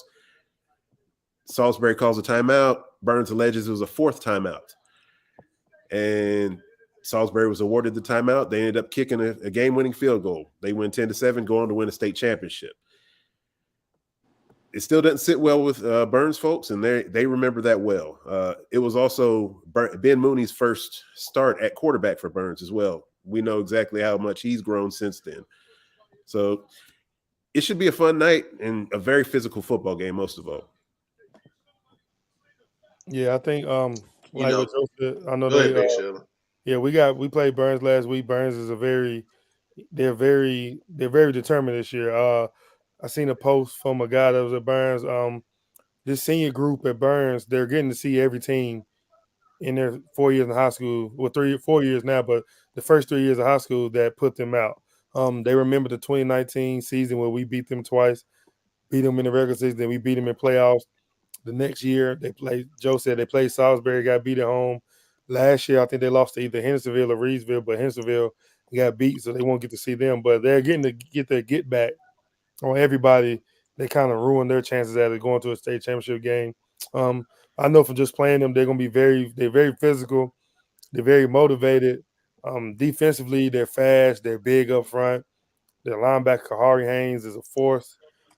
Salisbury calls a timeout. Burns alleges it was a 4th timeout, and Salisbury was awarded the timeout. They ended up kicking a game-winning field goal. They win 10-7, go on to win a state championship. It still doesn't sit well with Burns folks, and they remember that well. It was also Ben Mooney's first start at quarterback for Burns as well. We know exactly how much he's grown since then. So it should be a fun night and a very physical football game, most of all. Yeah, I think like what Joe said, I know we played Burns last week. Burns is they're very determined this year. I seen a post from a guy that was at Burns. This senior group at Burns, they're getting to see every team in their 4 years in high school. Well, 4 years now, but the first 3 years of high school that put them out. They remember the 2019 season where we beat them twice, beat them in the regular season, then we beat them in playoffs. The next year, Joe said they played Salisbury, got beat at home. Last year, I think they lost to either Hendersonville or Reedsville, but Hendersonville got beat, so they won't get to see them. But they're getting to get their get back on everybody. They kind of ruined their chances at it going to a state championship game. I know from just playing them, they're going to be they're very physical. They're very motivated. Defensively, they're fast. They're big up front. Their linebacker, Kahari Haynes, is a force,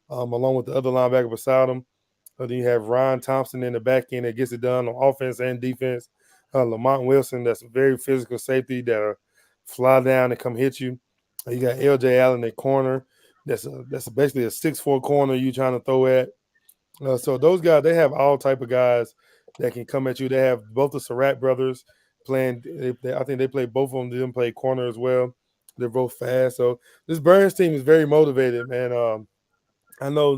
along with the other linebacker beside him. Then you have Ryan Thompson in the back end that gets it done on offense and defense. Lamont Wilson, that's a very physical safety that'll fly down and come hit you. You got LJ Allen at corner. That's basically a 6'4" corner you trying to throw at. So those guys, they have all type of guys that can come at you. They have both the Surratt brothers playing. I think they play both of them play corner as well. They're both fast. So this Burns team is very motivated, man. I know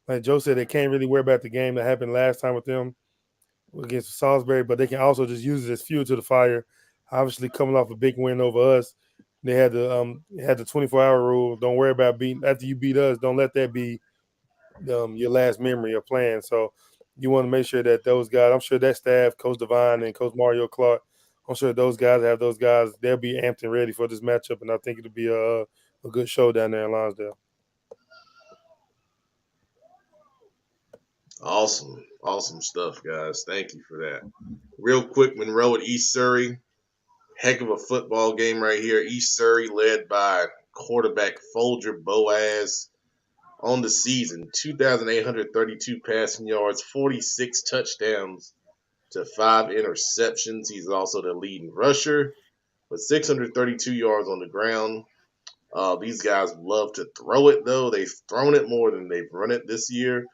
like Joe said, they can't really worry about the game that happened last time with them against Salisbury, but they can also just use it as fuel to the fire. Obviously, coming off a big win over us, they had the 24-hour rule. Don't worry about beating after you beat us. Don't let that be your last memory of playing. So you want to make sure that those guys, I'm sure that staff, Coach Devine and Coach Mario Clark, I'm sure those guys have those guys. They'll be amped and ready for this matchup, and I think it'll be a good show down there in Lonsdale. Awesome stuff, guys. Thank you for that. Real quick, Monroe at East Surrey heck of a football game right here. East Surrey led by quarterback Folger Boaz on the season. 2,832 passing yards, 46 touchdowns to 5 interceptions. He's also the leading rusher with 632 yards on the ground. These guys love to throw it, though. They've thrown it more than they've run it this year.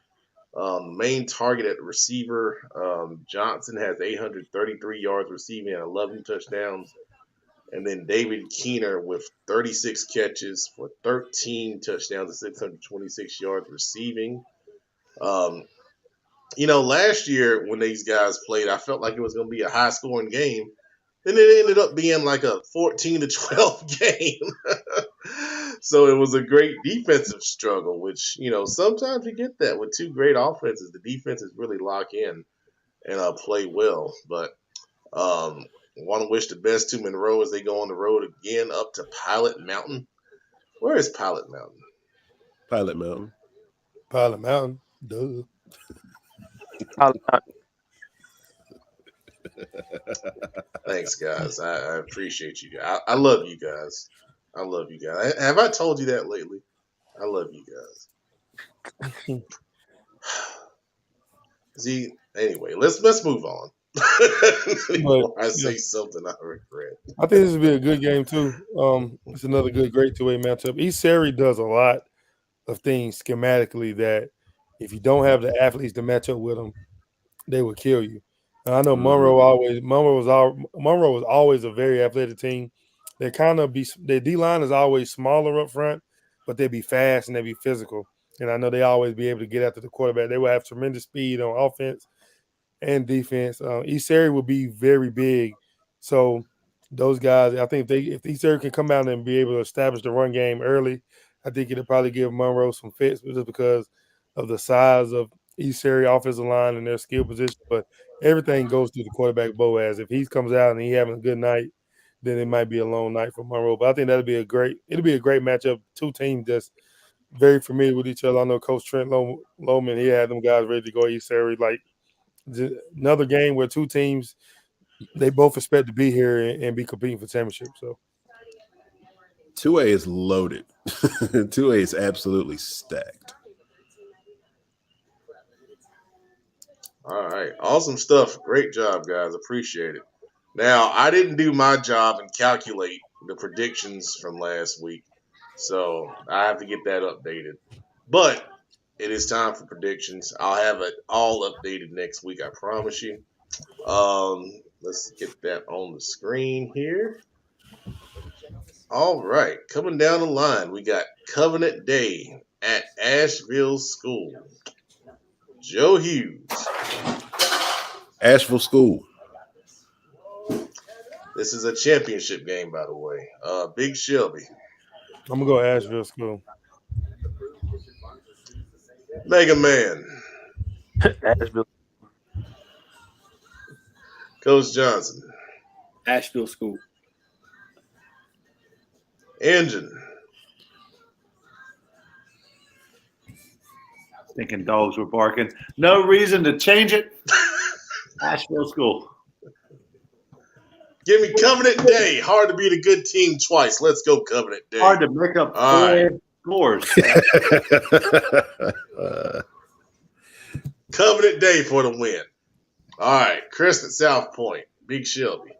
Main target at receiver, Johnson has 833 yards receiving and 11 touchdowns. And then David Keener with 36 catches for 13 touchdowns and 626 yards receiving. Last year when these guys played, I felt like it was going to be a high-scoring game. Then it ended up being like a 14-12 game. So it was a great defensive struggle, which, sometimes you get that with two great offenses. The defenses really lock in and play well. But want to wish the best to Monroe as they go on the road again up to Pilot Mountain. Where is Pilot Mountain? Pilot Mountain. Pilot Mountain. Duh. Pilot Mountain. Thanks, guys. I appreciate you guys. I love you guys. I love you guys. Have I told you that lately? I love you guys. See, anyway, let's move on. I say something I regret. I think this will be a good game too. It's another great two-way matchup. East Surrey does a lot of things schematically that if you don't have the athletes to match up with them, they will kill you. And I know Monroe was always a very athletic team. Their D-line is always smaller up front, but they be fast and they be physical. And I know they always be able to get after the quarterback. They will have tremendous speed on offense and defense. East Surrey will be very big. So those guys, I think if East Surrey can come out and be able to establish the run game early, I think it'll probably give Monroe some fits just because of the size of East Surrey offensive line and their skill position. But everything goes through the quarterback Boaz. If he comes out and he having a good night, then it might be a long night for Monroe. But I think it'll be a great matchup. Two teams that's very familiar with each other. I know Coach Trent Lohman, he had them guys ready to go East Surrey. Like another game where two teams, they both expect to be here and be competing for championship. So 2A is loaded. 2A is absolutely stacked. All right. Awesome stuff. Great job, guys. Appreciate it. Now, I didn't do my job and calculate the predictions from last week, so I have to get that updated. But it is time for predictions. I'll have it all updated next week, I promise you. Let's get that on the screen here. All right. Coming down the line, we got Covenant Day at Asheville School. Joe Hughes. Asheville School. This is a championship game, by the way. Big Shelby. I'm going to go Asheville School. Mega Man. Asheville. Coach Johnson. Asheville School. Engine. Thinking dogs were barking. No reason to change it. Asheville School. Give me Covenant Day. Hard to beat a good team twice. Let's go Covenant Day. Hard to make up four scores. Covenant Day for the win. All right. Chris at South Point. Big Shelby.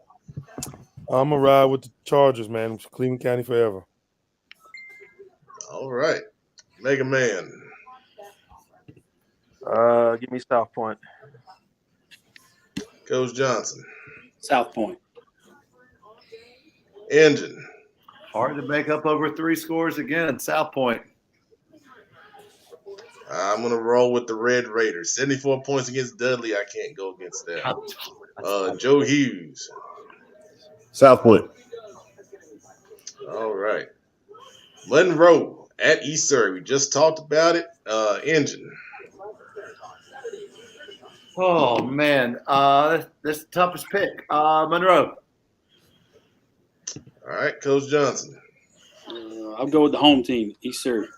I'm going to ride with the Chargers, man. Cleveland County forever. All right. Mega Man. Give me South Point. Coach Johnson. South Point. Engine. Hard to make up over 3 scores again. South Point. I'm going to roll with the Red Raiders. 74 points against Dudley. I can't go against that. Joe Hughes. South Point. All right. Monroe at East Surrey. We just talked about it. Engine. Oh, man. That's the toughest pick. Monroe. All right. Coach Johnson. I'll go with the home team, East Surrey.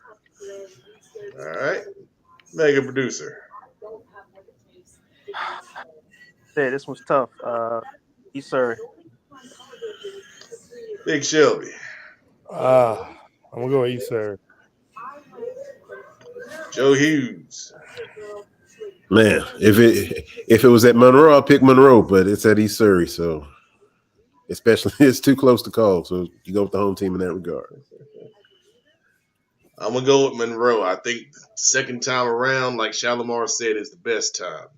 All right. Mega Producer. Hey, this one's tough. East Surrey. Big Shelby. I'm gonna go East Surrey. Joe Hughes. Man, if it was at Monroe, I'll pick Monroe, but it's at East Surrey, so especially it's too close to call. So you go with the home team in that regard. I'm gonna go with Monroe. I think the second time around, like Shalimar said, is the best time.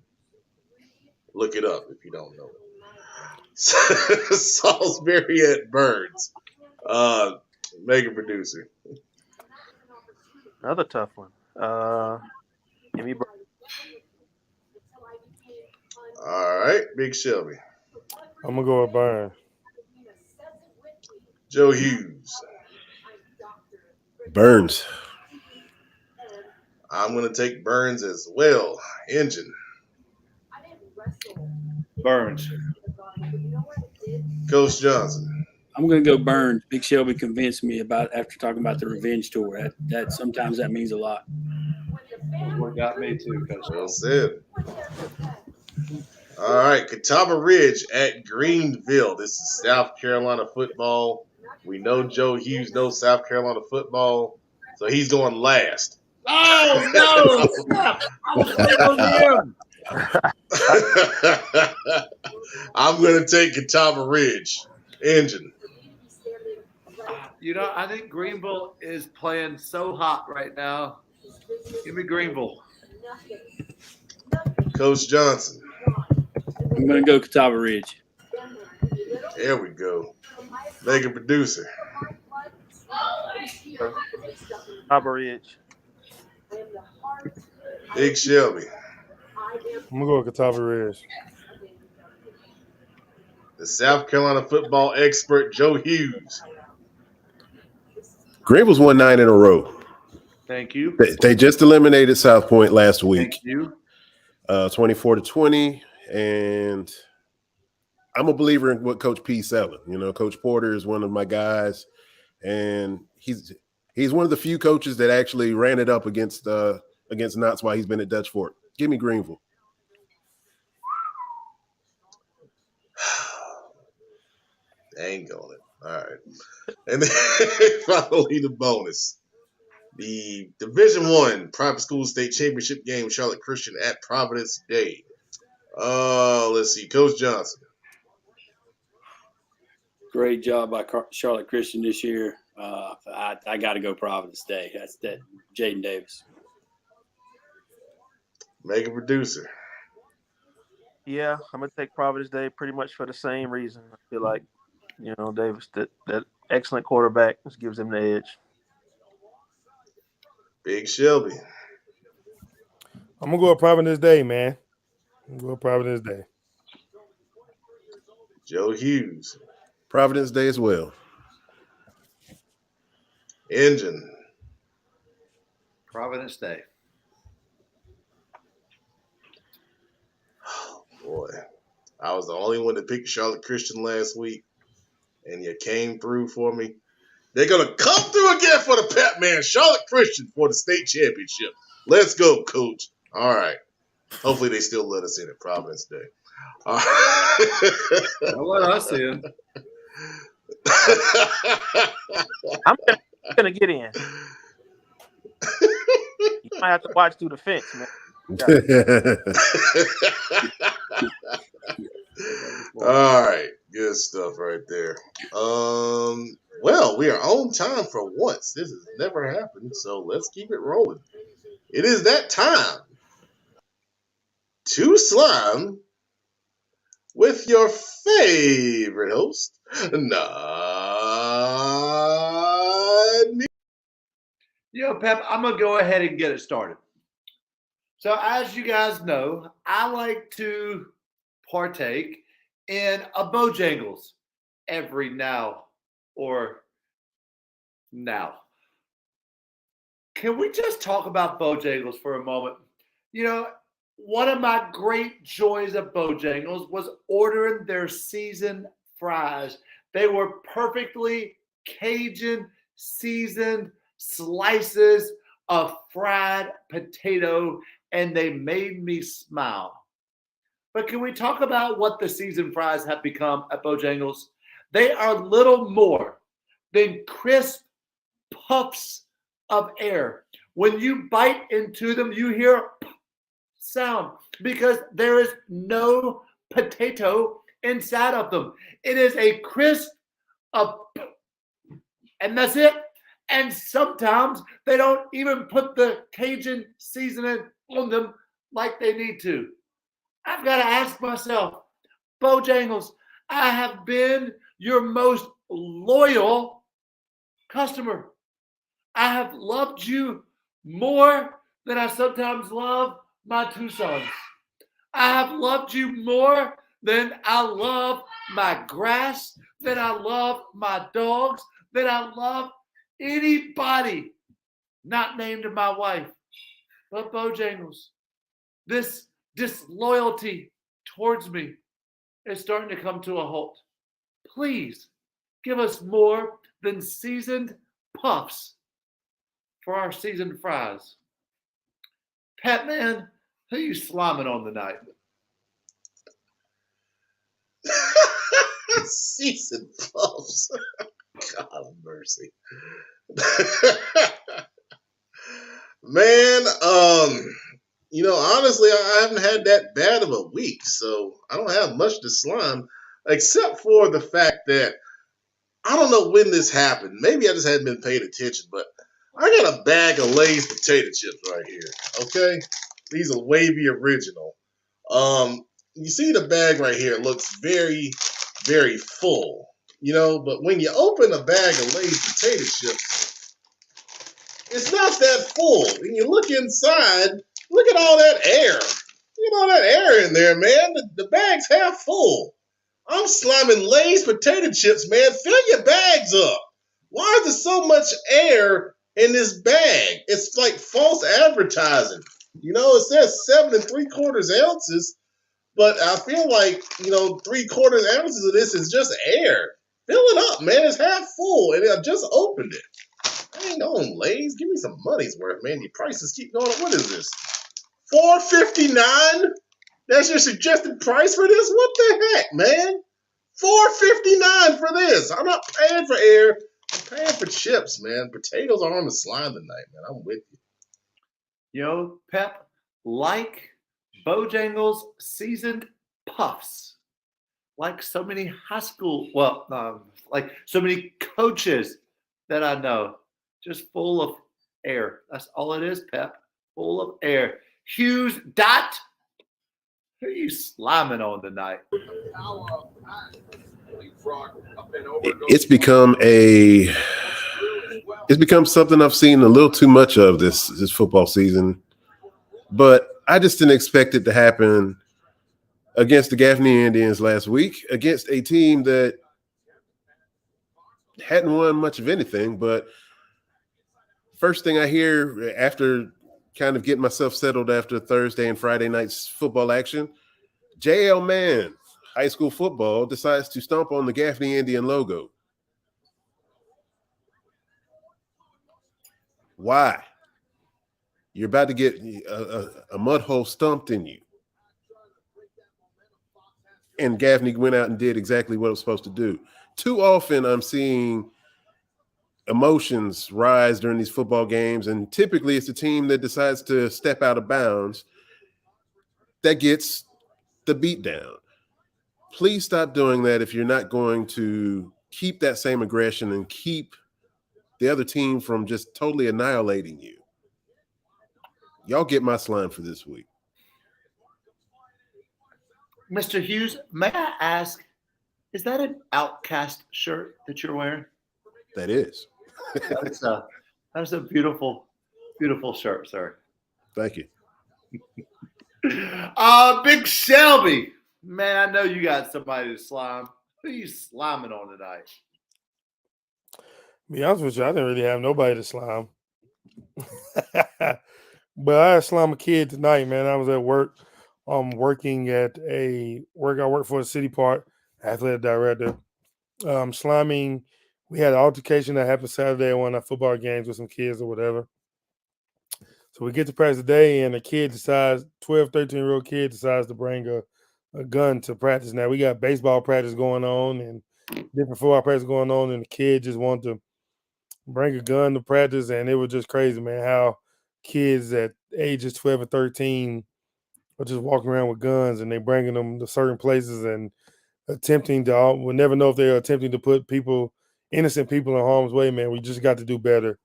Look it up if you don't know it. Salisbury at Burns. Mega producer. Another tough one. Give me All right, Big Shelby. I'm gonna go with Burns. Joe Hughes. Burns. I'm gonna take Burns as well. Engine. Burns. Coach Johnson. I'm going to go Burns. Big Shelby convinced me about after talking about the revenge tour. That sometimes that means a lot. What got me too, Coach. Well said. All right, Catawba Ridge at Greenville. This is South Carolina football. We know Joe Hughes knows South Carolina football, so he's going last. Oh, no. I was thinking of him. I'm going to take Catawba Ridge. Engine. You know, I think Greenville is playing so hot right now. Give me Greenville. Coach Johnson. I'm going to go Catawba Ridge. There we go. Mega producer. Catawba Ridge. Big Shelby. I'm gonna go with Catawba Ridge. The South Carolina football expert, Joe Hughes. Greenville's won 9 in a row. Thank you. They just eliminated South Point last week. Thank you. 24-20, and I'm a believer in what Coach P selling. You know, Coach Porter is one of my guys, and he's one of the few coaches that actually ran it up against Knott's while he's been at Dutch Fork. Give me Greenville. Dang on it. All right. And then finally the bonus. The Division I Private School State Championship game, Charlotte Christian at Providence Day. Let's see. Coach Johnson. Great job by Charlotte Christian this year. I got to go Providence Day. That's that Jaden Davis. Mega producer. Yeah, I'm gonna take Providence Day pretty much for the same reason. I feel like, you know, Davis, that excellent quarterback just gives him the edge. Big Shelby. I'm gonna go with Providence Day, man. I'm gonna go with Providence Day. Joe Hughes. Providence Day as well. Engine. Providence Day. Boy, I was the only one that picked Charlotte Christian last week, and you came through for me. They're going to come through again for the Pep Man, Charlotte Christian, for the state championship. Let's go, Coach. All right. Hopefully they still let us in at Providence Day. All right. Don't let us in. I'm gonna get in. You might have to watch through the fence, man. All right, good stuff right there. Well, we are on time for once. This has never happened, so let's keep it rolling. It is that time to slime with your favorite host, Yo, Pep, I'm going to go ahead and get it started. So as you guys know, I like to partake in a Bojangles every now or now. Can we just talk about Bojangles for a moment? You know, one of my great joys of Bojangles was ordering their seasoned fries. They were perfectly Cajun seasoned slices of fried potato, and they made me smile. But can we talk about what the seasoned fries have become at Bojangles? They are little more than crisp puffs of air. When you bite into them, you hear a sound because there is no potato inside of them. It is a crisp of, and that's it. And sometimes they don't even put the Cajun seasoning on them like they need to. I've got to ask myself, Bojangles, I have been your most loyal customer. I have loved you more than I sometimes love my two sons. I have loved you more than I love my grass, than I love my dogs, than I love anybody not named my wife. But Bojangles, this disloyalty towards me is starting to come to a halt. Please give us more than seasoned puffs for our seasoned fries. Pat Man, who you slamming on tonight? Seasoned puffs. God have mercy. Man, honestly, I haven't had that bad of a week, so I don't have much to slime, except for the fact that I don't know when this happened. Maybe I just hadn't been paying attention, but I got a bag of Lay's potato chips right here. Okay, these are Wavy Original. You see the bag right here? It looks very, very full, But when you open a bag of Lay's potato chips, it's not that full. When you look inside, look at all that air. Look at all that air in there, man. The bag's half full. I'm sliming Lay's potato chips, man. Fill your bags up. Why is there so much air in this bag? It's like false advertising. It says 7 3/4 ounces, but I feel like, 3/4 ounces of this is just air. Fill it up, man. It's half full, and I just opened it. I ain't on Lay's. Give me some money's worth, man. Your prices keep going up. What is this? $4.59? That's your suggested price for this? What the heck, man? $4.59 for this. I'm not paying for air. I'm paying for chips, man. Potatoes are on the slime tonight, man. I'm with you. Pep, like Bojangles seasoned puffs, like so many high school, like so many coaches that I know, just full of air. That's all it is, Pep. Full of air. Hughes Dot. Who are you sliming on tonight? It's become something I've seen a little too much of this football season, but I just didn't expect it to happen against the Gaffney Indians last week, against a team that hadn't won much of anything. But first thing I hear after kind of getting myself settled after Thursday and Friday night's football action, JL Man, high school football, decides to stomp on the Gaffney Indian logo. Why? You're about to get a mud hole stumped in you. And Gaffney went out and did exactly what it was supposed to do. Too often I'm seeing emotions rise during these football games, and typically it's the team that decides to step out of bounds that gets the beat down. Please stop doing that if you're not going to keep that same aggression and keep the other team from just totally annihilating you. Y'all get my slime for this week. Mr. Hughes, may I ask, is that an Outcast shirt that you're wearing? That is. That's a beautiful, beautiful shirt, sir. Thank you. Big Shelby. Man, I know you got somebody to slime. Who are you sliming on tonight? Be honest with you, I didn't really have nobody to slime. But I had slime a kid tonight, man. I was at work. Working at I work for a city park, athletic director. Sliming. We had an altercation that happened Saturday at one of our football games with some kids or whatever. So we get to practice today, and a kid decides, 12, 13-year-old kid decides to bring a gun to practice. Now we got baseball practice going on, and different football practice going on, and the kid just wanted to bring a gun to practice, and it was just crazy, man, how kids at ages 12 and 13 are just walking around with guns, and they bringing them to certain places and attempting to, we'll never know if they're attempting to put innocent people in harm's way, man. We just got to do better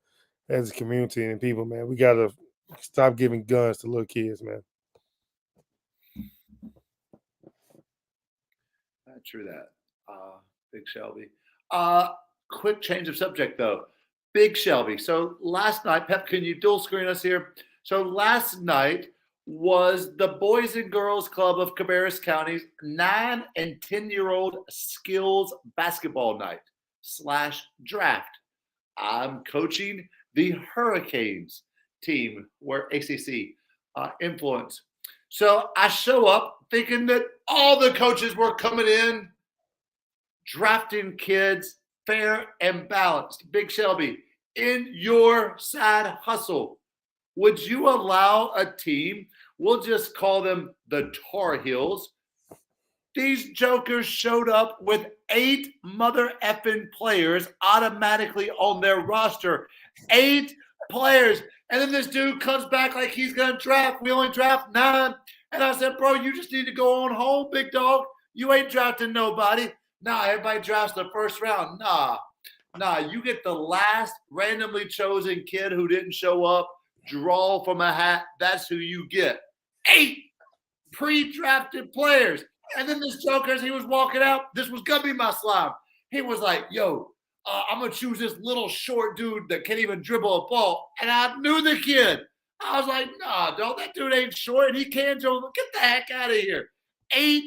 as a community and people, man. We got to stop giving guns to little kids, man. True that, Big Shelby. Quick change of subject, though. Big Shelby. So last night, Pep, can you dual screen us here? So last night was the Boys and Girls Club of Cabarrus County's 9 and 10-year-old skills basketball night / draft. I'm coaching the Hurricanes team where ACC influence. So I show up thinking that all the coaches were coming in, drafting kids fair and balanced. Big Shelby, in your side hustle, would you allow a team, we'll just call them the Tar Heels, these jokers showed up with 8 mother effing players automatically on their roster. 8 players. And then this dude comes back like he's going to draft. We only draft 9. And I said, bro, you just need to go on home, big dog. You ain't drafting nobody. Nah, everybody drafts the first round. Nah, you get the last randomly chosen kid who didn't show up, draw from a hat. That's who you get. 8 pre-drafted players. And then this joker, as he was walking out, this was going to be my slime. He was like, yo, I'm going to choose this little short dude that can't even dribble a ball. And I knew the kid. I was like, nah, dog, that dude ain't short. And he can dribble. Get the heck out of here. 8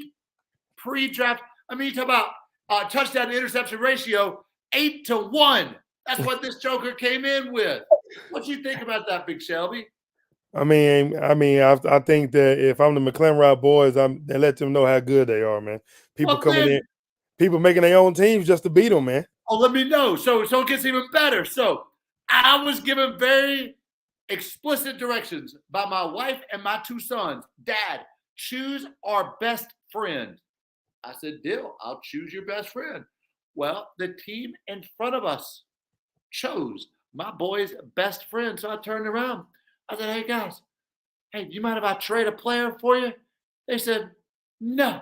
pre-draft. I mean, you talk about touchdown to interception ratio, 8-1. That's what this joker came in with. What you think about that, Big Shelby? I think that if I'm the McClenrod boys, they let them know how good they are, man. People people making their own teams just to beat them, man. Oh, let me know. So it gets even better. So I was given very explicit directions by my wife and my 2 sons. Dad, choose our best friend. I said, deal. I'll choose your best friend. Well, the team in front of us chose my boy's best friend. So I turned around. I said, hey, guys, do you mind if I trade a player for you? They said, no.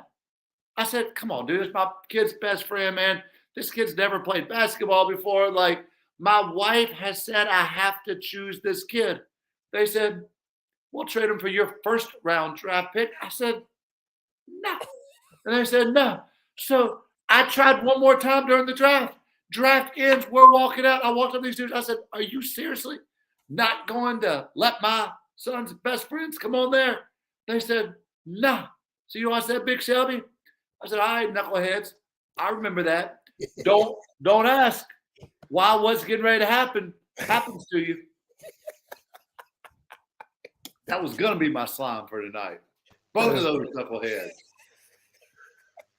I said, come on, dude. It's my kid's best friend, man. This kid's never played basketball before. Like, my wife has said I have to choose this kid. They said, we'll trade him for your first-round draft pick. I said, no. And they said, no. So I tried one more time during the draft. Draft ends. We're walking out. I walked up to these dudes. I said, are you seriously not going to let my son's best friends come on there? They said, no. So you know what I said, Big Shelby? I said, all right, knuckleheads. I remember that. Don't ask why what's getting ready to happen happens to you. That was going to be my slime for tonight. Both of those knuckleheads.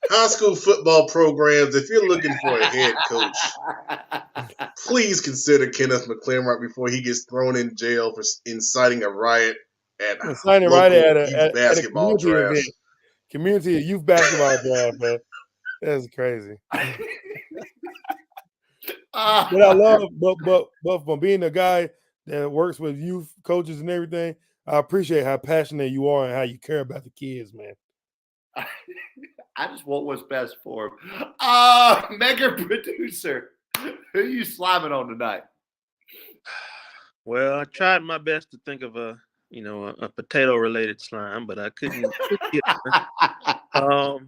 High school football programs, if you're looking for a head coach, please consider Kenneth McClenrod before he gets thrown in jail for inciting a riot at a basketball draft. Community youth basketball draft, man. That's crazy. But I love, but from being a guy that works with youth coaches and everything, I appreciate how passionate you are and how you care about the kids, man. I just want what's best for him. Mega producer, who are you sliming on tonight? Well, I tried my best to think of a potato-related slime, but I couldn't get it.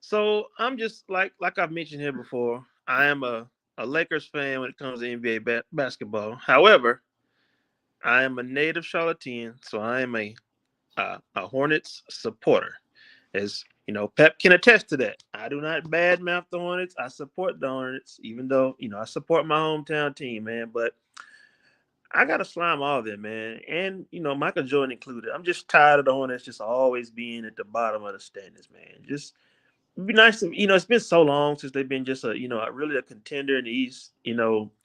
So I'm just like I've mentioned here before, I am a Lakers fan when it comes to NBA basketball. However, I am a native Charlottean, so I am a Hornets supporter. As you know, Pep can attest to that. I do not badmouth the Hornets. I support the Hornets, even though, I support my hometown team, man. But I got to slime all of them, man. And, Michael Jordan included. I'm just tired of the Hornets just always being at the bottom of the standings, man. Just it'd be nice to, it's been so long since they've been just really a contender in the East,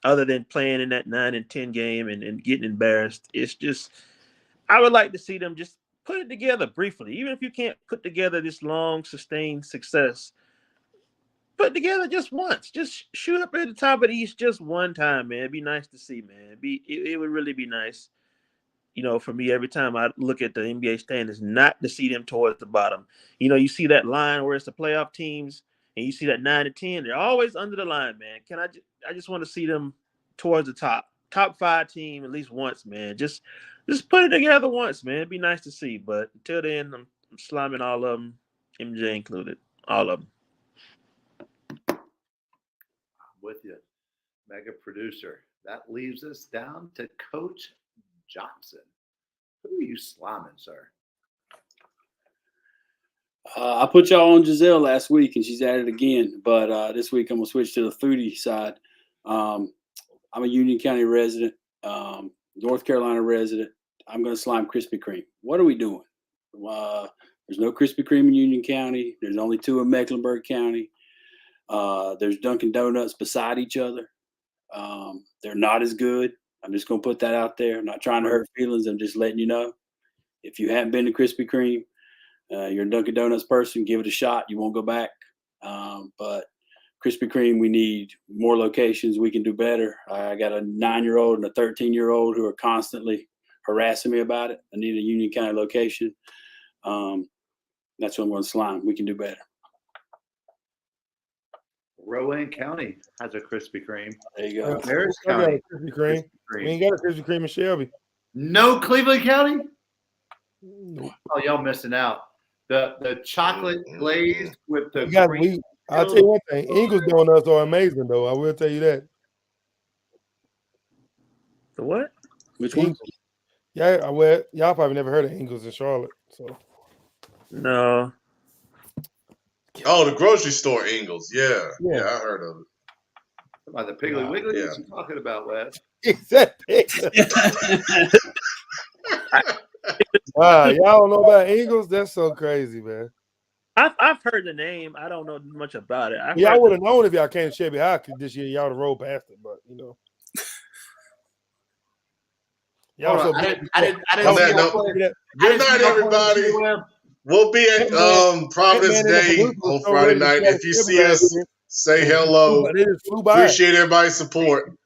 other than playing in that 9 and 10 game and getting embarrassed. It's just, I would like to see them just put it together briefly. Even if you can't put together this long, sustained success, put together just once. Just shoot up at the top of the East just one time, man. It'd be nice to see, man. It would really be nice. For me, every time I look at the NBA standings, not to see them towards the bottom. You see that line where it's the playoff teams, and you see that 9 to 10. They're always under the line, man. I just want to see them towards the top 5 team at least once, man. Just put it together once, man. It'd be nice to see. But until then, I'm slamming all of them, MJ included, all of them. I'm with you, mega producer. That leaves us down to Coach Johnson. Who are you slamming, sir? I put y'all on Giselle last week, and she's at it again. But this week, I'm going to switch to the Foodie side. I'm a Union County resident, North Carolina resident. I'm going to slime Krispy Kreme. What are we doing? There's no Krispy Kreme in Union County. There's only 2 in Mecklenburg County. There's Dunkin' Donuts beside each other. They're not as good. I'm just going to put that out there. I'm not trying to hurt feelings. I'm just letting you know. If you haven't been to Krispy Kreme, you're a Dunkin' Donuts person, give it a shot. You won't go back. But Krispy Kreme, we need more locations. We can do better. I got a 9-year-old and a 13-year-old who are constantly harassing me about it. I need a Union County location. That's what I'm going to slime. We can do better. Rowan County has a Krispy Kreme. There you go. Harris I got County. a Krispy Kreme. We ain't got a Krispy Kreme in Shelby. No Cleveland County? Oh, y'all missing out. The chocolate glazed with the cream. I'll tell you one thing. Ingles donuts are amazing, though. I will tell you that. The what? Which one? Yeah, well, y'all probably never heard of Ingles in Charlotte. So No. Oh, the grocery store Ingles. Yeah, I heard of it. About the Piggly Wiggly? What you talking about, Wes? Exactly. Wow, y'all don't know about Ingles? That's so crazy, man. I've heard the name. I don't know much about it. Y'all would have known if y'all came to Shelby High this year. Y'all would have rolled past it, but Y'all so I didn't Good night, everybody. We'll be at Providence Day on Friday night. If you see us, say hello. Appreciate everybody's support.